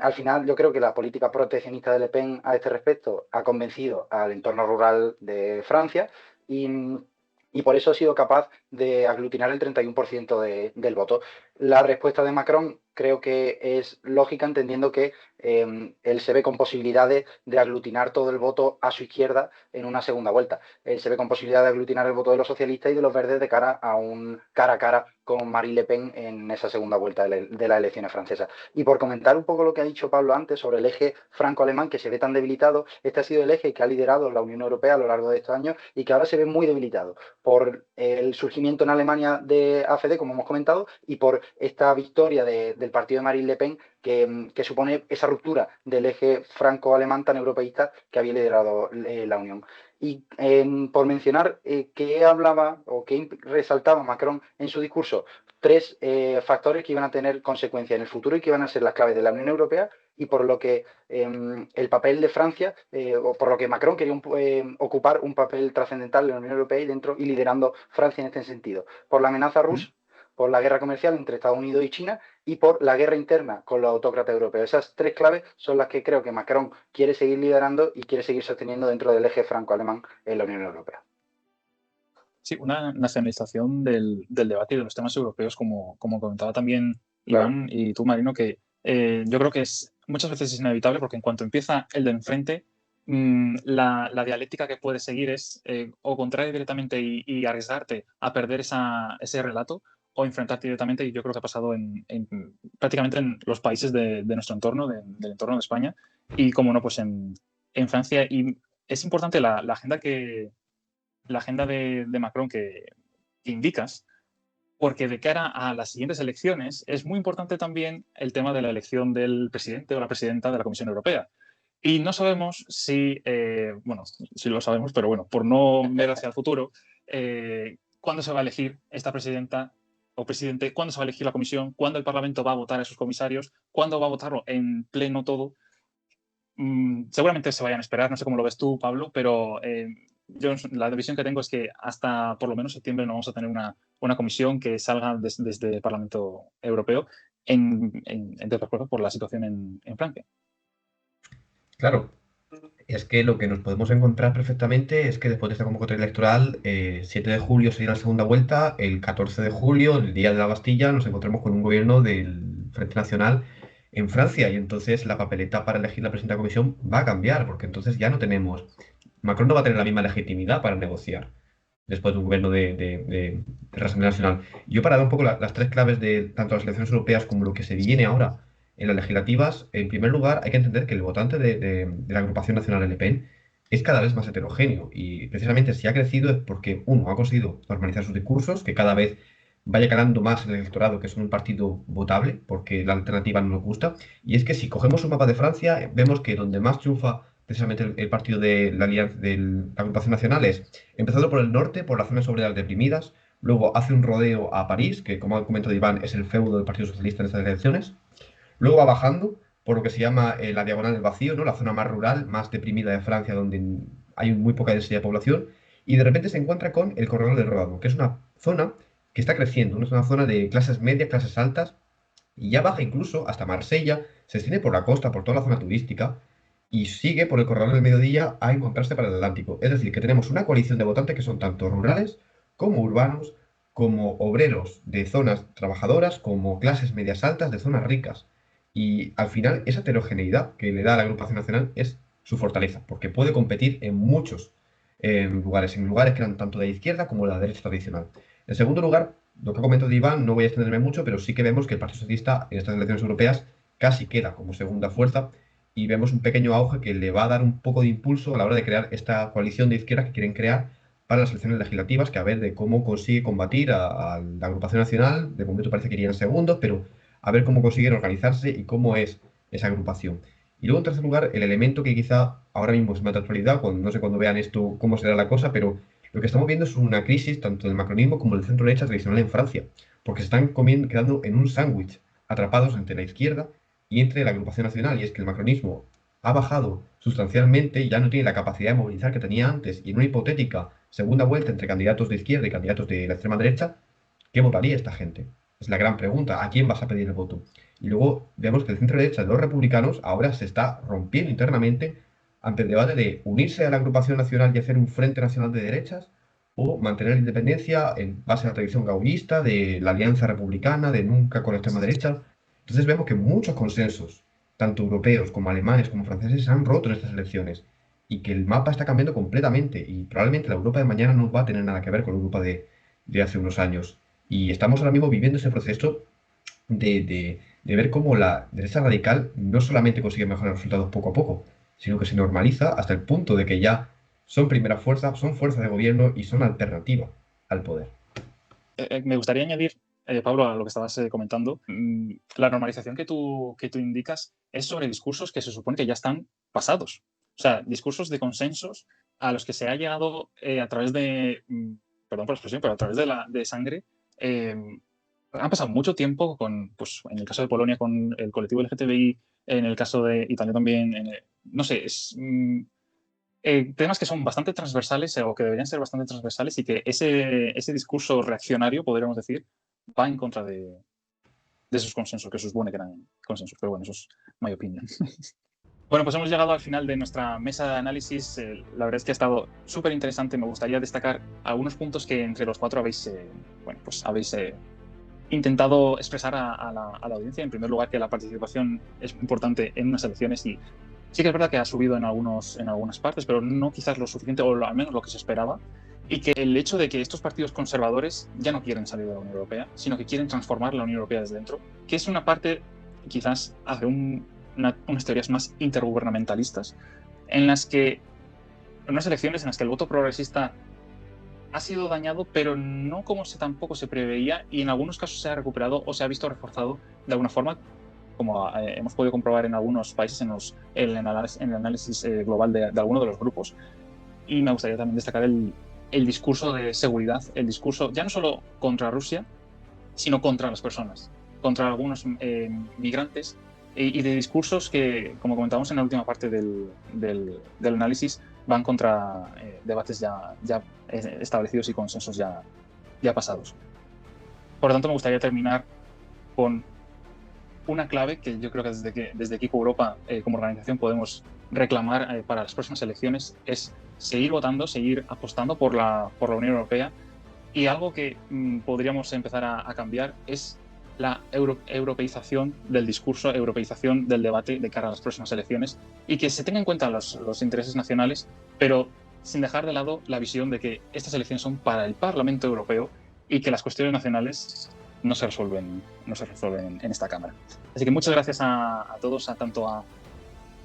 Al final, yo creo que la política proteccionista de Le Pen a este respecto ha convencido al entorno rural de Francia, y por eso ha sido capaz de aglutinar el 31% del voto. La respuesta de Macron creo que es lógica, entendiendo que él se ve con posibilidades de aglutinar todo el voto a su izquierda en una segunda vuelta. Él se ve con posibilidad de aglutinar el voto de los socialistas y de los verdes de cara a un cara a cara con Marine Le Pen en esa segunda vuelta de las elecciones francesas. Y por comentar un poco lo que ha dicho Pablo antes sobre el eje franco-alemán, que se ve tan debilitado, este ha sido el eje que ha liderado la Unión Europea a lo largo de estos años y que ahora se ve muy debilitado por el surgimiento en Alemania de AfD, como hemos comentado, y por esta victoria del partido de Marine Le Pen, que supone esa ruptura del eje franco-alemán tan europeísta que había liderado la Unión. Y por mencionar qué hablaba o qué resaltaba Macron en su discurso, tres factores que iban a tener consecuencias en el futuro y que iban a ser las claves de la Unión Europea, y por lo que el papel de Francia, o por lo que Macron quería ocupar un papel trascendental en la Unión Europea y liderando Francia en este sentido. Por la amenaza rusa, por la guerra comercial entre Estados Unidos y China, y por la guerra interna con los autócratas europeos. Esas tres claves son las que creo que Macron quiere seguir liderando y quiere seguir sosteniendo dentro del eje franco-alemán en la Unión Europea. Sí, una nacionalización del debate y de los temas europeos, como comentaba también Iván y tú, Marino, que yo creo que muchas veces es inevitable, porque en cuanto empieza el de enfrente, la dialéctica que puedes seguir es o contraer directamente y arriesgarte a perder ese relato, o enfrentarte directamente, y yo creo que ha pasado prácticamente en los países de nuestro entorno, del entorno de España, y como no, pues en Francia. Y es importante la agenda de Macron que indicas, porque de cara a las siguientes elecciones es muy importante también el tema de la elección del presidente o la presidenta de la Comisión Europea. Y no sabemos si, bueno, sí lo sabemos, pero bueno, por no ver hacia el futuro, cuándo se va a elegir esta presidenta o presidente, cuándo se va a elegir la comisión, cuándo el Parlamento va a votar a esos comisarios, cuándo va a votarlo en pleno todo. Seguramente se vayan a esperar, no sé cómo lo ves tú, Pablo, pero yo la visión que tengo es que hasta por lo menos septiembre no vamos a tener una comisión que salga desde el Parlamento Europeo, entre otras cosas, por la situación en Francia. Claro, es que lo que nos podemos encontrar perfectamente es que después de esta convocatoria electoral, 7 de julio se irá la segunda vuelta, el 14 de julio, el día de la Bastilla, nos encontramos con un gobierno del Frente Nacional en Francia, y entonces la papeleta para elegir la presidenta de la comisión va a cambiar, porque entonces ya no tenemos... Macron no va a tener la misma legitimidad para negociar después de un gobierno de la Asamblea Nacional. Yo, para dar un poco las tres claves de tanto las elecciones europeas como lo que se viene ahora en las legislativas, en primer lugar hay que entender que el votante de la agrupación nacional Le Pen es cada vez más heterogéneo, y precisamente si ha crecido es porque, uno, ha conseguido normalizar sus discursos, que cada vez vaya calando más en el electorado, que son un partido votable, porque la alternativa no nos gusta. Y es que si cogemos un mapa de Francia, vemos que donde más triunfa precisamente el partido de la Alianza de la Agrupación Nacional es, empezando por el norte, por las zonas obreras deprimidas, luego hace un rodeo a París, que como ha comentado Iván, es el feudo del Partido Socialista en estas elecciones, luego va bajando por lo que se llama la diagonal del vacío, ¿no? La zona más rural, más deprimida de Francia, donde hay muy poca densidad de población, y de repente se encuentra con el corredor del Ródano, que es una zona que está creciendo, ¿no? Es una zona de clases medias, clases altas, y ya baja incluso hasta Marsella, se extiende por la costa, por toda la zona turística, y sigue por el corredor del mediodía a encontrarse para el Atlántico. Es decir, que tenemos una coalición de votantes que son tanto rurales como urbanos, como obreros de zonas trabajadoras, como clases medias altas de zonas ricas. Y al final, esa heterogeneidad que le da a la agrupación nacional es su fortaleza, porque puede competir en muchos en lugares que eran tanto de la izquierda como de la derecha tradicional. En segundo lugar, lo que ha comentado Iván, no voy a extenderme mucho, pero sí que vemos que el Partido Socialista en estas elecciones europeas casi queda como segunda fuerza, y vemos un pequeño auge que le va a dar un poco de impulso a la hora de crear esta coalición de izquierda que quieren crear para las elecciones legislativas, que a ver de cómo consigue combatir a la agrupación nacional. De momento parece que irían segundos, pero a ver cómo consiguen organizarse y cómo es esa agrupación. Y luego, en tercer lugar, el elemento que quizá ahora mismo es más de actualidad, no sé cuándo vean esto cómo será la cosa, pero lo que estamos viendo es una crisis tanto del macronismo como del centro derecha tradicional en Francia, porque se están quedando en un sándwich, atrapados entre la izquierda y entre la agrupación nacional, y es que el macronismo ha bajado sustancialmente y ya no tiene la capacidad de movilizar que tenía antes, y en una hipotética segunda vuelta entre candidatos de izquierda y candidatos de la extrema derecha, ¿qué votaría esta gente? Es la gran pregunta. ¿A quién vas a pedir el voto? Y luego vemos que el centro derecha de los republicanos ahora se está rompiendo internamente ante el debate de unirse a la agrupación nacional y hacer un frente nacional de derechas, o mantener la independencia en base a la tradición gaullista de la alianza republicana, de nunca con la extrema derecha. Entonces vemos que muchos consensos, tanto europeos como alemanes como franceses, se han roto en estas elecciones, y que el mapa está cambiando completamente, y probablemente la Europa de mañana no va a tener nada que ver con la Europa de hace unos años. Y estamos ahora mismo viviendo ese proceso de ver cómo la derecha radical no solamente consigue mejorar resultados poco a poco, sino que se normaliza hasta el punto de que ya son primera fuerza, son fuerza de gobierno y son alternativa al poder. Me gustaría añadir, Pablo, a lo que estabas comentando, la normalización que tú indicas es sobre discursos que se supone que ya están pasados. O sea, discursos de consensos a los que se ha llegado a través de, perdón por la expresión, pero a través de sangre. Han pasado mucho tiempo pues, en el caso de Polonia con el colectivo LGTBI, en el caso de Italia también, no sé, temas que son bastante transversales o que deberían ser bastante transversales, y que ese discurso reaccionario, podríamos decir, va en contra de esos consensos, que se supone que eran consensos, pero bueno, eso es my opinion. Bueno, pues hemos llegado al final de nuestra mesa de análisis. La verdad es que ha estado súper interesante. Me gustaría destacar algunos puntos que entre los cuatro habéis intentado expresar a la audiencia. En primer lugar, que la participación es importante en unas elecciones, y sí que es verdad que ha subido en algunas partes, pero no quizás lo suficiente, o al menos lo que se esperaba. y que el hecho de que estos partidos conservadores ya no quieren salir de la Unión Europea, sino que quieren transformar la Unión Europea desde dentro, que es una parte quizás hace unas teorías más intergubernamentalistas, en las que unas elecciones en las que el voto progresista ha sido dañado, pero no como tampoco se preveía, y en algunos casos se ha recuperado o se ha visto reforzado de alguna forma, como hemos podido comprobar en algunos países en el análisis global de algunos de los grupos. Y me gustaría también destacar el discurso de seguridad, el discurso ya no solo contra Rusia, sino contra las personas, contra algunos migrantes, y de discursos que, como comentamos en la última parte del análisis, van contra debates ya establecidos y consensos ya pasados. Por lo tanto, me gustaría terminar con una clave que yo creo que desde Equipo Europa como organización podemos reclamar para las próximas elecciones, es seguir votando, seguir apostando por la Unión Europea, y algo que podríamos empezar a cambiar es la europeización del discurso, europeización del debate de cara a las próximas elecciones, y que se tengan en cuenta los intereses nacionales, pero sin dejar de lado la visión de que estas elecciones son para el Parlamento Europeo y que las cuestiones nacionales no se resuelven en esta Cámara. Así que muchas gracias a todos, tanto a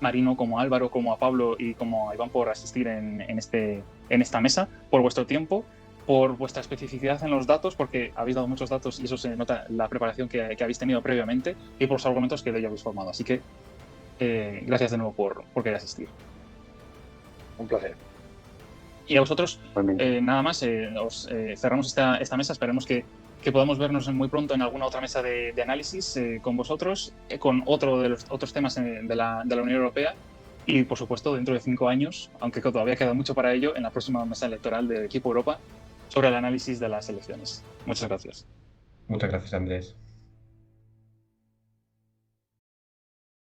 Marino como a Álvaro, como a Pablo y como a Iván por asistir en esta mesa, por vuestro tiempo, por vuestra especificidad en los datos, porque habéis dado muchos datos y eso se nota la preparación que habéis tenido previamente, y por los argumentos que de ello habéis formado. Así que gracias de nuevo por querer asistir. Un placer. Y a vosotros, nada más, cerramos esta mesa. Esperemos que podamos vernos muy pronto en alguna otra mesa de análisis con vosotros, con otro de los otros temas de la Unión Europea, y por supuesto dentro de 5 años, aunque todavía queda mucho para ello, en la próxima mesa electoral del Equipo Europa sobre el análisis de las elecciones. Muchas gracias. Muchas gracias, Andrés.